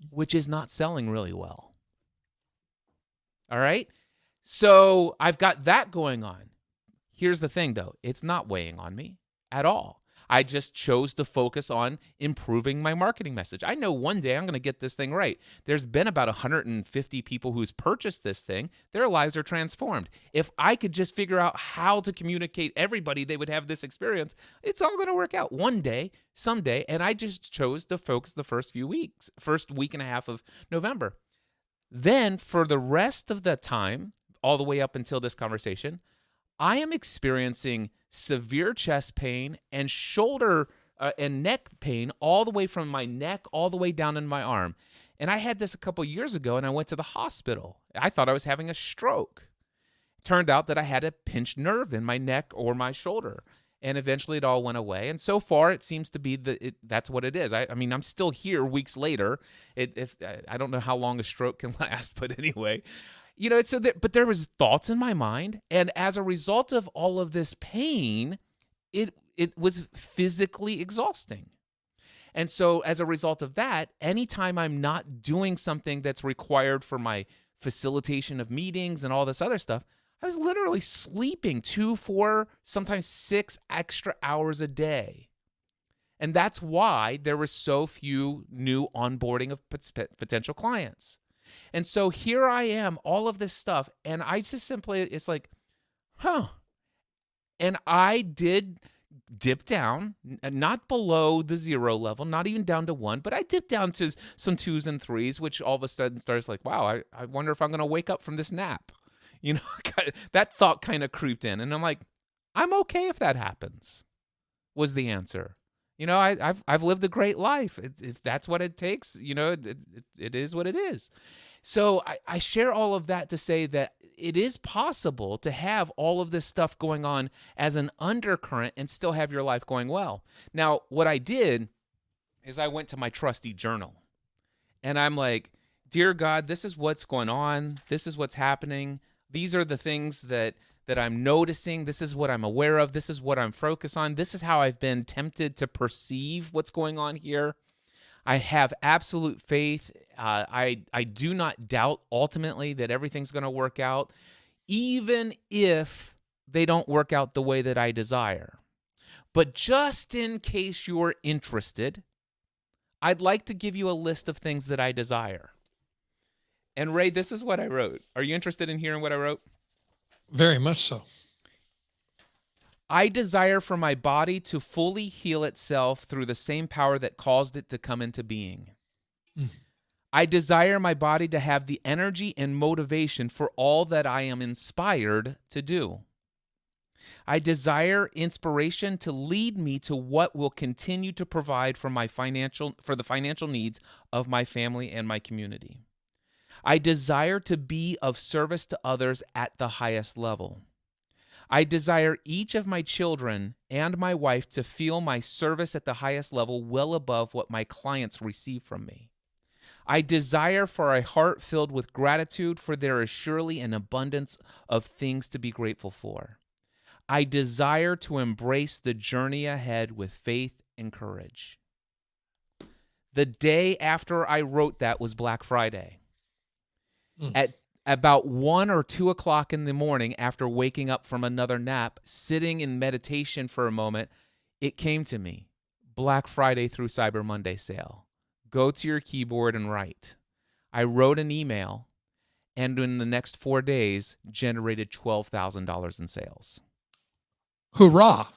which is not selling really well. All right? So I've got that going on. Here's the thing, though. It's not weighing on me at all. I just chose to focus on improving my marketing message. I know one day I'm going to get this thing right. There's been about 150 people who's purchased this thing. Their lives are transformed. If I could just figure out how to communicate everybody they would have this experience, it's all going to work out one day, someday. And I just chose to focus the first week and a half of November. Then for the rest of the time, all the way up until this conversation, I am experiencing severe chest pain and shoulder and neck pain all the way from my neck all the way down in my arm. And I had this a couple years ago, and I went to the hospital. I thought I was having a stroke. Turned out that I had a pinched nerve in my neck or my shoulder. And eventually it all went away. And so far it seems to be that's what it is. I mean, I'm still here weeks later. I don't know how long a stroke can last, but anyway. But there was thoughts in my mind, and as a result of all of this pain, it was physically exhausting. And so as a result of that, anytime I'm not doing something that's required for my facilitation of meetings and all this other stuff, I was literally sleeping 2, 4, sometimes 6 extra hours a day. And that's why there were so few new onboarding of potential clients. And so here I am, all of this stuff, and I just simply, it's like, And I did dip down, not below the 0 level, not even down to 1, but I dipped down to some 2s and 3s, which all of a sudden starts like, wow, I wonder if I'm going to wake up from this nap. That thought kind of creeped in, and I'm like, I'm okay if that happens, was the answer. I've lived a great life. If that's what it takes, it is what it is. So I share all of that to say that it is possible to have all of this stuff going on as an undercurrent and still have your life going well. Now, what I did is I went to my trusty journal, and I'm like, dear God, this is what's going on. This is what's happening. These are the things that I'm noticing. This is what I'm aware of. This is what I'm focused on. This is how I've been tempted to perceive what's going on here. I have absolute faith. I do not doubt ultimately that everything's going to work out, even if they don't work out the way that I desire. But just in case you're interested, I'd like to give you a list of things that I desire. And Ray, this is what I wrote. Are you interested in hearing what I wrote? Very much so. I desire for my body to fully heal itself through the same power that caused it to come into being. I desire my body to have the energy and motivation for all that I am inspired to do. I desire inspiration to lead me to what will continue to provide for the financial needs of my family and my community. I desire to be of service to others at the highest level. I desire each of my children and my wife to feel my service at the highest level, well above what my clients receive from me. I desire for a heart filled with gratitude, for there is surely an abundance of things to be grateful for. I desire to embrace the journey ahead with faith and courage. The day after I wrote that was Black Friday. At about 1 or 2 o'clock in the morning, after waking up from another nap, sitting in meditation for a moment, it came to me. Black Friday through Cyber Monday sale. Go to your keyboard and write. I wrote an email, and in the next 4 days, generated $12,000 in sales. Hurrah.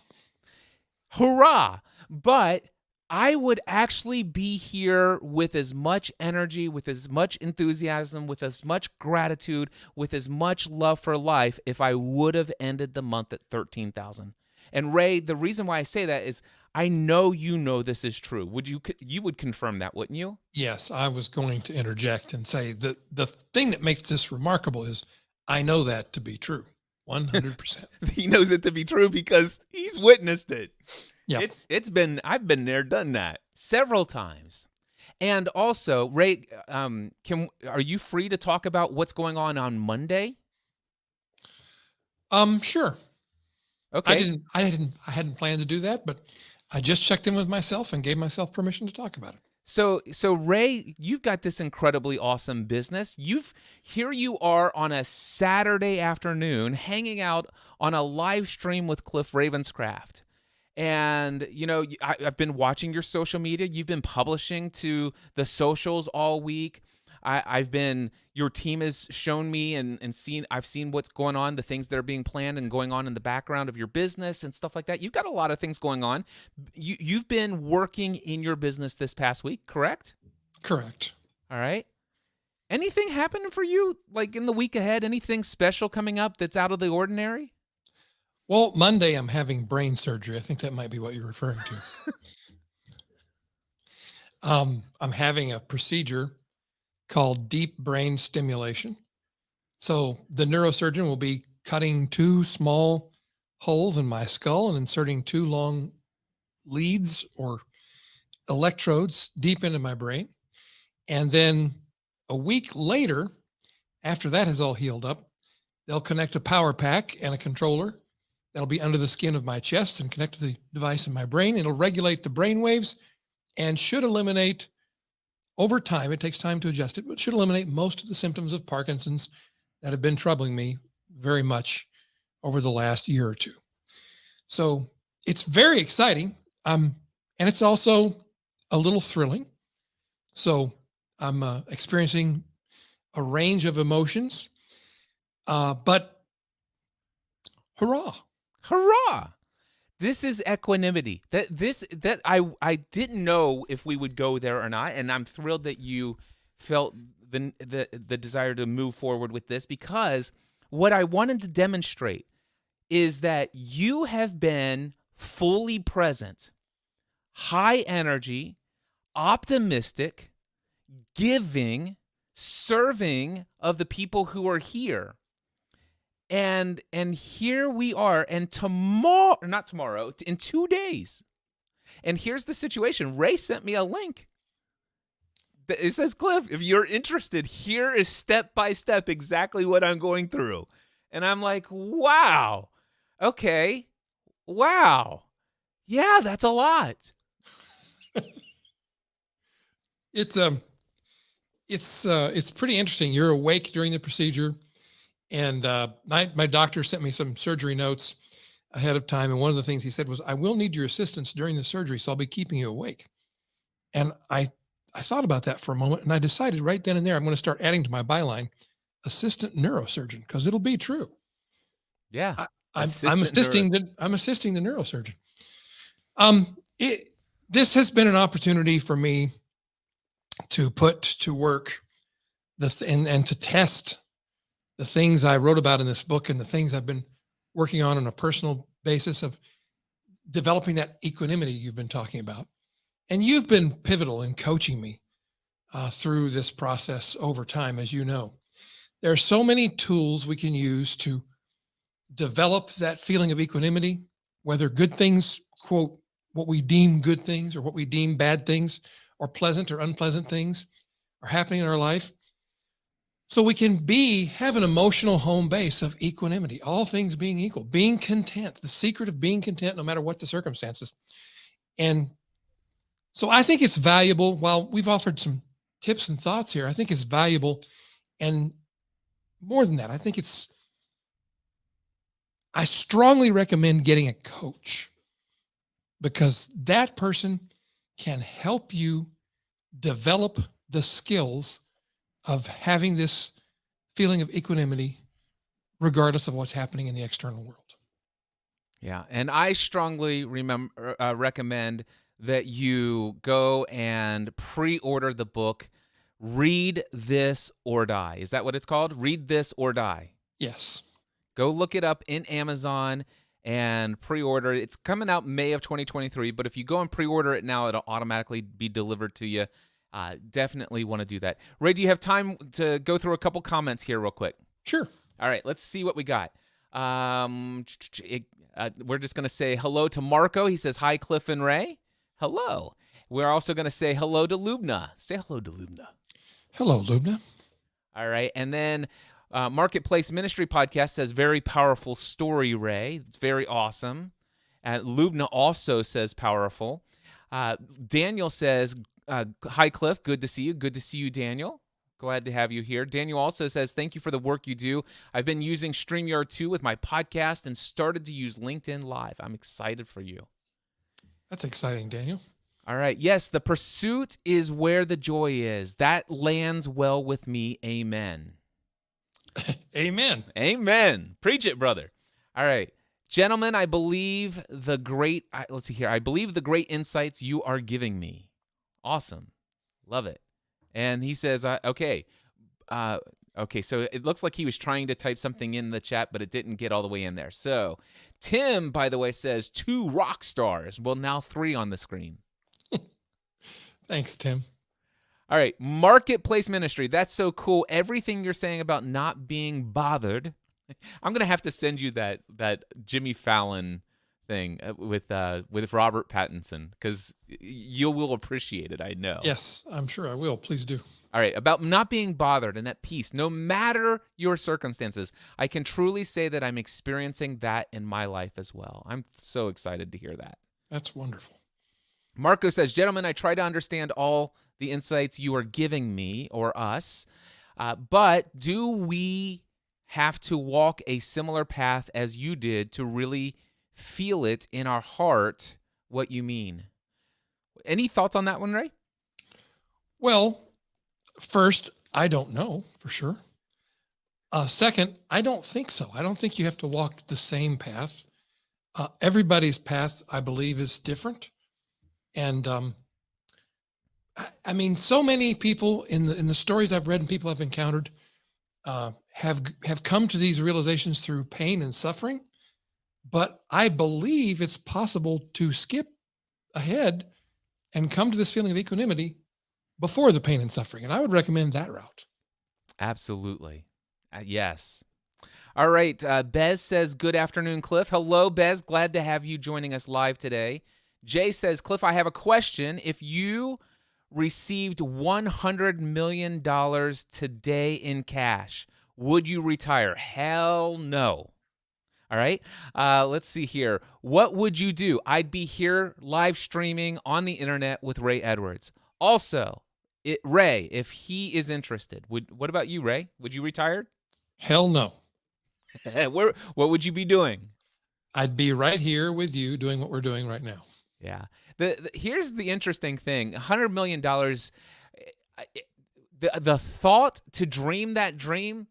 Hurrah! But I would actually be here with as much energy, with as much enthusiasm, with as much gratitude, with as much love for life if I would have ended the month at 13,000. And Ray, the reason why I say that is I know you know this is true. You would confirm that, wouldn't you? Yes, I was going to interject and say that the thing that makes this remarkable is I know that to be true. 100%. He knows it to be true because he's witnessed it. Yeah. I've been there, done that several times. And also, Ray, are you free to talk about what's going on Monday? Sure. Okay. I hadn't planned to do that, but I just checked in with myself and gave myself permission to talk about it. So Ray, you've got this incredibly awesome business. Here you are on a Saturday afternoon hanging out on a live stream with Cliff Ravenscraft. And, I've been watching your social media. You've been publishing to the socials all week. Your team has shown me and I've seen what's going on, the things that are being planned and going on in the background of your business and stuff like that. You've got a lot of things going on. You've been working in your business this past week, correct? Correct. All right. Anything happening for you, like in the week ahead? Anything special coming up that's out of the ordinary? Well, Monday I'm having brain surgery. I think that might be what you're referring to. I'm having a procedure called deep brain stimulation. So the neurosurgeon will be cutting 2 small holes in my skull and inserting 2 long leads or electrodes deep into my brain. And then a week later, after that has all healed up, they'll connect a power pack and a controller that'll be under the skin of my chest and connect to the device in my brain. It'll regulate the brain waves and should eliminate, over time, it takes time to adjust it, but should eliminate most of the symptoms of Parkinson's that have been troubling me very much over the last year or two. So it's very exciting. And it's also a little thrilling. So I'm experiencing a range of emotions, but hurrah. Hurrah! This is equanimity. That I didn't know if we would go there or not, and I'm thrilled that you felt the desire to move forward with this, because what I wanted to demonstrate is that you have been fully present, high energy, optimistic, giving, serving of the people who are here. And here we are, and in 2 days. And here's the situation. Ray sent me a link. It says, Cliff, if you're interested, here is step by step exactly what I'm going through. And I'm like, wow. Okay. Wow. Yeah, that's a lot. It's pretty interesting. You're awake during the procedure. And my doctor sent me some surgery notes ahead of time. And one of the things he said was, I will need your assistance during the surgery, so I'll be keeping you awake. And I thought about that for a moment, and I decided right then and there, I'm going to start adding to my byline, assistant neurosurgeon, because it'll be true. Yeah. I'm assisting the neurosurgeon. This has been an opportunity for me to put to work this and to test the things I wrote about in this book and the things I've been working on a personal basis of developing that equanimity you've been talking about. And you've been pivotal in coaching me through this process over time, as you know. There are so many tools we can use to develop that feeling of equanimity, whether good things, quote, what we deem good things or what we deem bad things or pleasant or unpleasant things are happening in our life. So we can have an emotional home base of equanimity, all things being equal, being content, the secret of being content no matter what the circumstances. And so I think it's valuable. While we've offered some tips and thoughts here, I think it's valuable. And more than that, I strongly recommend getting a coach, because that person can help you develop the skills of having this feeling of equanimity regardless of what's happening in the external world. Yeah, and I strongly recommend that you go and pre-order the book, Read This or Die. Is that what it's called? Read This or Die. Yes. Go look it up in Amazon and pre-order. It's coming out May of 2023, but if you go and pre-order it now, it'll automatically be delivered to you. Definitely want to do that. Ray, do you have time to go through a couple comments here real quick? Sure. All right, let's see what we got. We're just going to say hello to Marco. He says, hi, Cliff and Ray. Hello. We're also going to say hello to Lubna. Say hello to Lubna. Hello, Lubna. All right, and then Marketplace Ministry Podcast says, very powerful story, Ray. It's very awesome. Lubna also says powerful. Daniel says, hi, Cliff. Good to see you. Good to see you, Daniel. Glad to have you here. Daniel also says, thank you for the work you do. I've been using StreamYard 2 with my podcast and started to use LinkedIn Live. I'm excited for you. That's exciting, Daniel. All right. Yes, the pursuit is where the joy is. That lands well with me. Amen. Amen. Amen. Preach it, brother. All right. Gentlemen, I believe the great, let's see here. I believe the great insights you are giving me. Awesome. Love it. And he says, okay. Okay, so it looks like he was trying to type something in the chat, but it didn't get all the way in there. So Tim, by the way, says 2 rock stars. Well, now 3 on the screen. Thanks, Tim. All right, Marketplace Ministry. That's so cool. Everything you're saying about not being bothered. I'm gonna have to send you that Jimmy Fallon thing with Robert Pattinson, because you will appreciate it. I know. Yes, I'm sure I will. Please do. All right, about not being bothered and at peace, no matter your circumstances. I can truly say that I'm experiencing that in my life as well. I'm so excited to hear that. That's wonderful. Marco says, gentlemen, I try to understand all the insights you are giving me or us, but do we have to walk a similar path as you did to really feel it in our heart what you mean? Any thoughts on that one, Ray? Well, first, I don't know for sure. Second, I don't think so. I don't think you have to walk the same path. Everybody's path, I believe, is different. And I mean, so many people in the stories I've read and people I've encountered have come to these realizations through pain and suffering. But I believe it's possible to skip ahead and come to this feeling of equanimity before the pain and suffering. And I would recommend that route. Absolutely. Yes. All right. Bez says, good afternoon, Cliff. Hello, Bez. Glad to have you joining us live today. Jay says, Cliff, I have a question. If you received $100 million today in cash, would you retire? Hell no. All right. Let's see here. What would you do? I'd be here live streaming on the internet with Ray Edwards. Also, Ray, if he is interested, what about you, Ray? Would you retire? Hell no. What would you be doing? I'd be right here with you doing what we're doing right now. Yeah. Here's the interesting thing. $100 million, the thought to dream that dream,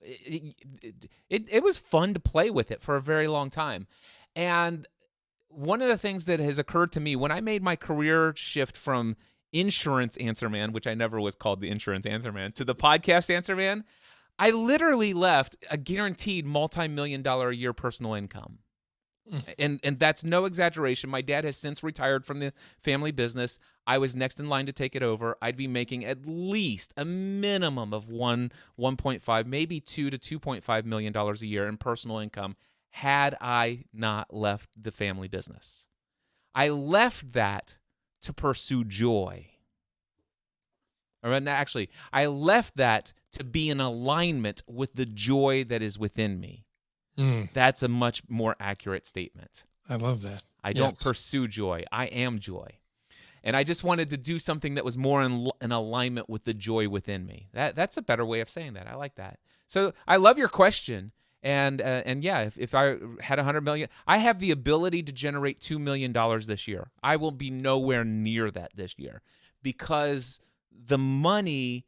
it was fun to play with it for a very long time. And one of the things that has occurred to me when I made my career shift from insurance answer man, which I never was called the insurance answer man, to the podcast answer man, I literally left a guaranteed multi-million-dollar a year personal income. And that's no exaggeration. My dad has since retired from the family business. I was next in line to take it over. I'd be making at least a minimum of 1.5, maybe $2 to $2.5 million a year in personal income had I not left the family business. I left that to pursue joy. Or actually, I left that to be in alignment with the joy that is within me. That's a much more accurate statement. I love that. I don't pursue joy. I am joy. And I just wanted to do something that was more in alignment with the joy within me. That's a better way of saying that. I like that. So I love your question. And yeah, if I had $100 million, I have the ability to generate $2 million this year. I will be nowhere near that this year because the money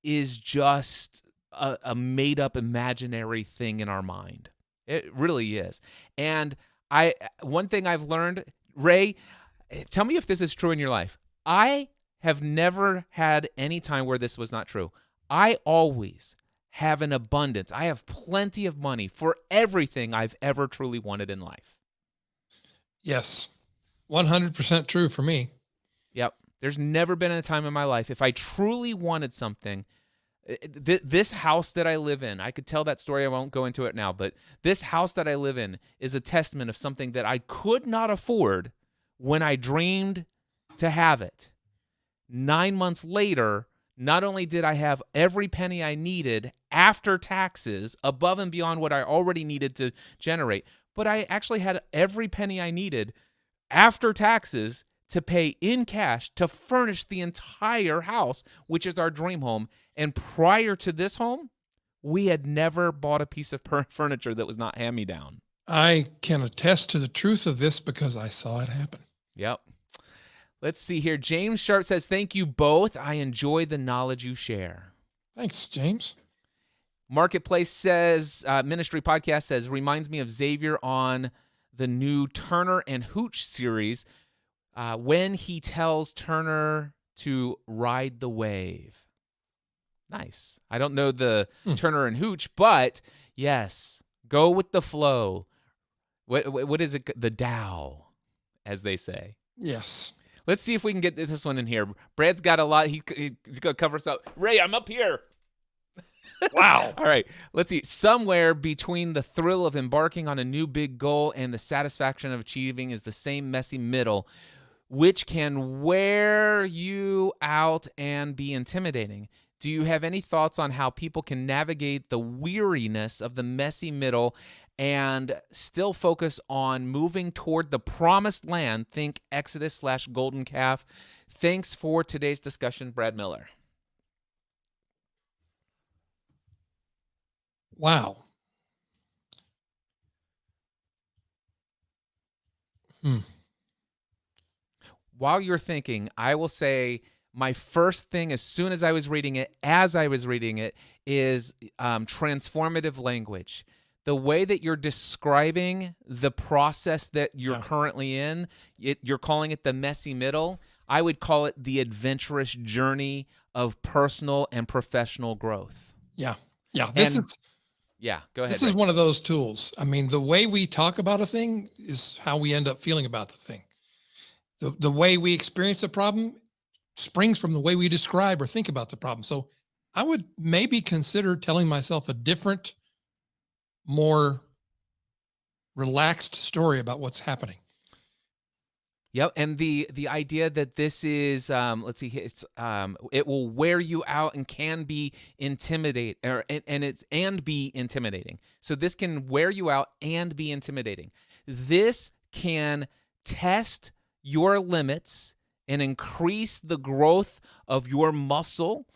is just a made up imaginary thing in our mind. It really is. And one thing I've learned, Ray, tell me if this is true in your life. I have never had any time where this was not true. I always have an abundance. I have plenty of money for everything I've ever truly wanted in life. Yes. 100% true for me. Yep. There's never been a time in my life, if I truly wanted something, this house that I live in, I could tell that story. I won't go into it now, but this house that I live in is a testament of something that I could not afford when I dreamed to have it. 9 months later, not only did I have every penny I needed after taxes, above and beyond what I already needed to generate, but I actually had every penny I needed after taxes to pay in cash to furnish the entire house, which is our dream home. And prior to this home, we had never bought a piece of furniture that was not hand-me-down. I can attest to the truth of this because I saw it happen. Yep. Let's see here. James Sharp says, thank you both. I enjoy the knowledge you share. Thanks, James. Marketplace says, Ministry Podcast says, reminds me of Xavier on the new Turner and Hooch series when he tells Turner to ride the wave. Nice. I don't know the Turner and Hooch, but yes, go with the flow. What is it? The Tao, as they say. Yes. Let's see if we can get this one in here. Brad's got a lot. He's going to cover us up. Ray, I'm up here. Wow. All right. Let's see. Somewhere between the thrill of embarking on a new big goal and the satisfaction of achieving is the same messy middle, which can wear you out and be intimidating. Do you have any thoughts on how people can navigate the weariness of the messy middle and still focus on moving toward the promised land? Think Exodus/Golden Calf. Thanks for today's discussion, Brad Miller. Wow. While you're thinking, I will say my first thing as soon as I was reading it, is transformative language. The way that you're describing the process that you're currently in, you're calling it the messy middle. I would call it the adventurous journey of personal and professional growth. Yeah. Go ahead. This is one of those tools. I mean, the way we talk about a thing is how we end up feeling about the thing. The way we experience the problem springs from the way we describe or think about the problem. So I would maybe consider telling myself a different, more relaxed story about what's happening. Yep, and the idea that this is it will wear you out and can be intimidating, and be intimidating. So this can wear you out and be intimidating. This can test your limits and increase the growth of your muscle,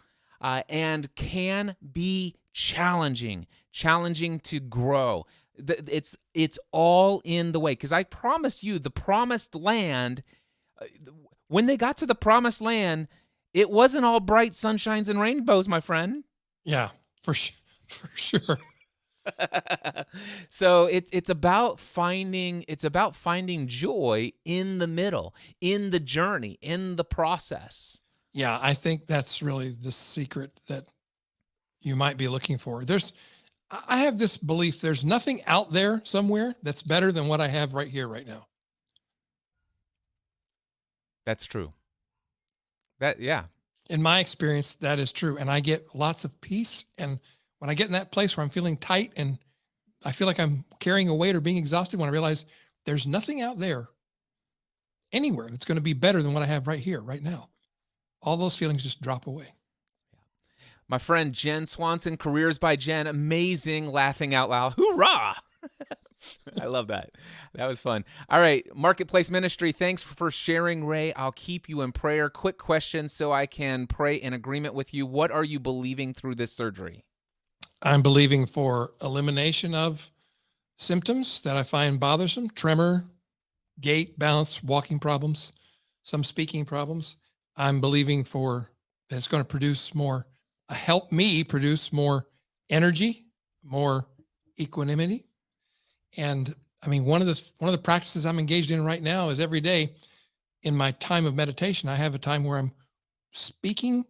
and can be challenging to grow. It's all in the way, because I promise you, the promised land, when they got to the promised land, it wasn't all bright sunshines and rainbows, my friend. Yeah, for sure. So it's about finding joy in the middle, in the journey, in the process. Yeah, I think that's really the secret that you might be looking for. I have this belief there's nothing out there somewhere that's better than what I have right here, right now. That's true. In my experience, that is true. And I get lots of peace. And when I get in that place where I'm feeling tight and I feel like I'm carrying a weight or being exhausted when I realize there's nothing out there anywhere that's going to be better than what I have right here, right now. All those feelings just drop away. My friend Jen Swanson, Careers by Jen, amazing, laughing out loud. Hoorah! I love that. That was fun. All right, Marketplace Ministry, thanks for sharing, Ray. I'll keep you in prayer. Quick question so I can pray in agreement with you. What are you believing through this surgery? I'm believing for elimination of symptoms that I find bothersome: tremor, gait, balance, walking problems, some speaking problems. I'm believing for that it's going to produce more, help me produce more energy, more equanimity. And I mean, one of the practices I'm engaged in right now is every day in my time of meditation, I have a time where I'm speaking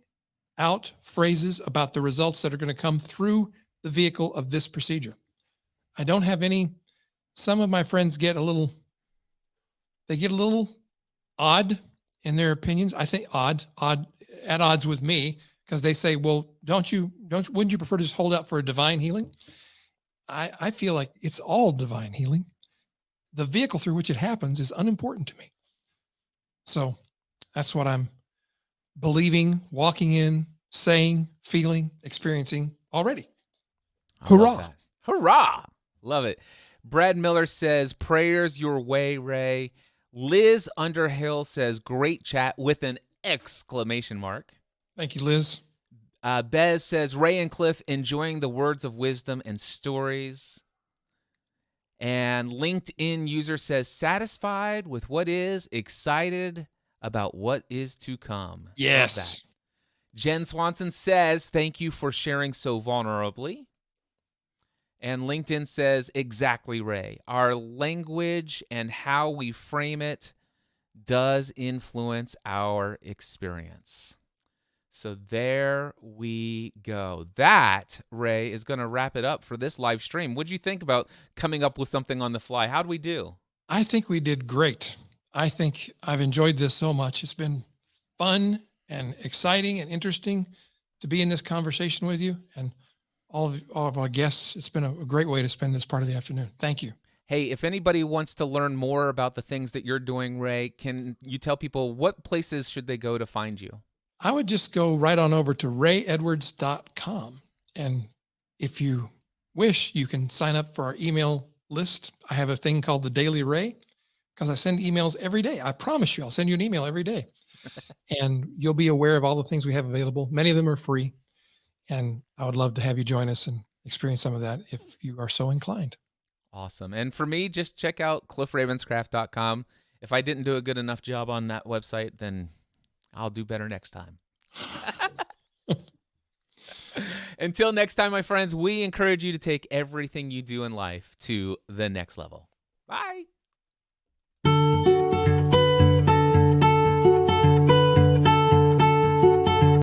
out phrases about the results that are going to come through the vehicle of this procedure. I don't have any. Some of my friends get a little odd in their opinions. I think odd, at odds with me, because they say, well, wouldn't you prefer to just hold out for a divine healing? I feel like it's all divine healing. The vehicle through which it happens is unimportant to me. So that's what I'm believing, walking in, saying, feeling, experiencing already. I love Hurrah. that. Hurrah! Love it. Brad Miller says, prayers your way, Ray. Liz Underhill says, great chat with an exclamation mark. Thank you, Liz. Bez says, Ray and Cliff enjoying the words of wisdom and stories. And LinkedIn user says, satisfied with what is, excited about what is to come. Yes. Love that. Jen Swanson says, thank you for sharing so vulnerably. And LinkedIn says, exactly, Ray. Our language and how we frame it does influence our experience. So there we go. That, Ray, is going to wrap it up for this live stream. What did you think about coming up with something on the fly? How'd we do? I think we did great. I think I've enjoyed this so much. It's been fun and exciting and interesting to be in this conversation with you and all of our guests. It's been a great way to spend this part of the afternoon. Thank you. Hey, if anybody wants to learn more about the things that you're doing, Ray, can you tell people what places should they go to find you? I would just go right on over to rayedwards.com. And if you wish, you can sign up for our email list. I have a thing called the Daily Ray because I send emails every day. I promise you, I'll send you an email every day. And you'll be aware of all the things we have available. Many of them are free. And I would love to have you join us and experience some of that if you are so inclined. Awesome. And for me, just check out cliffravenscraft.com. If I didn't do a good enough job on that website, then I'll do better next time. Until next time, my friends, we encourage you to take everything you do in life to the next level. Bye.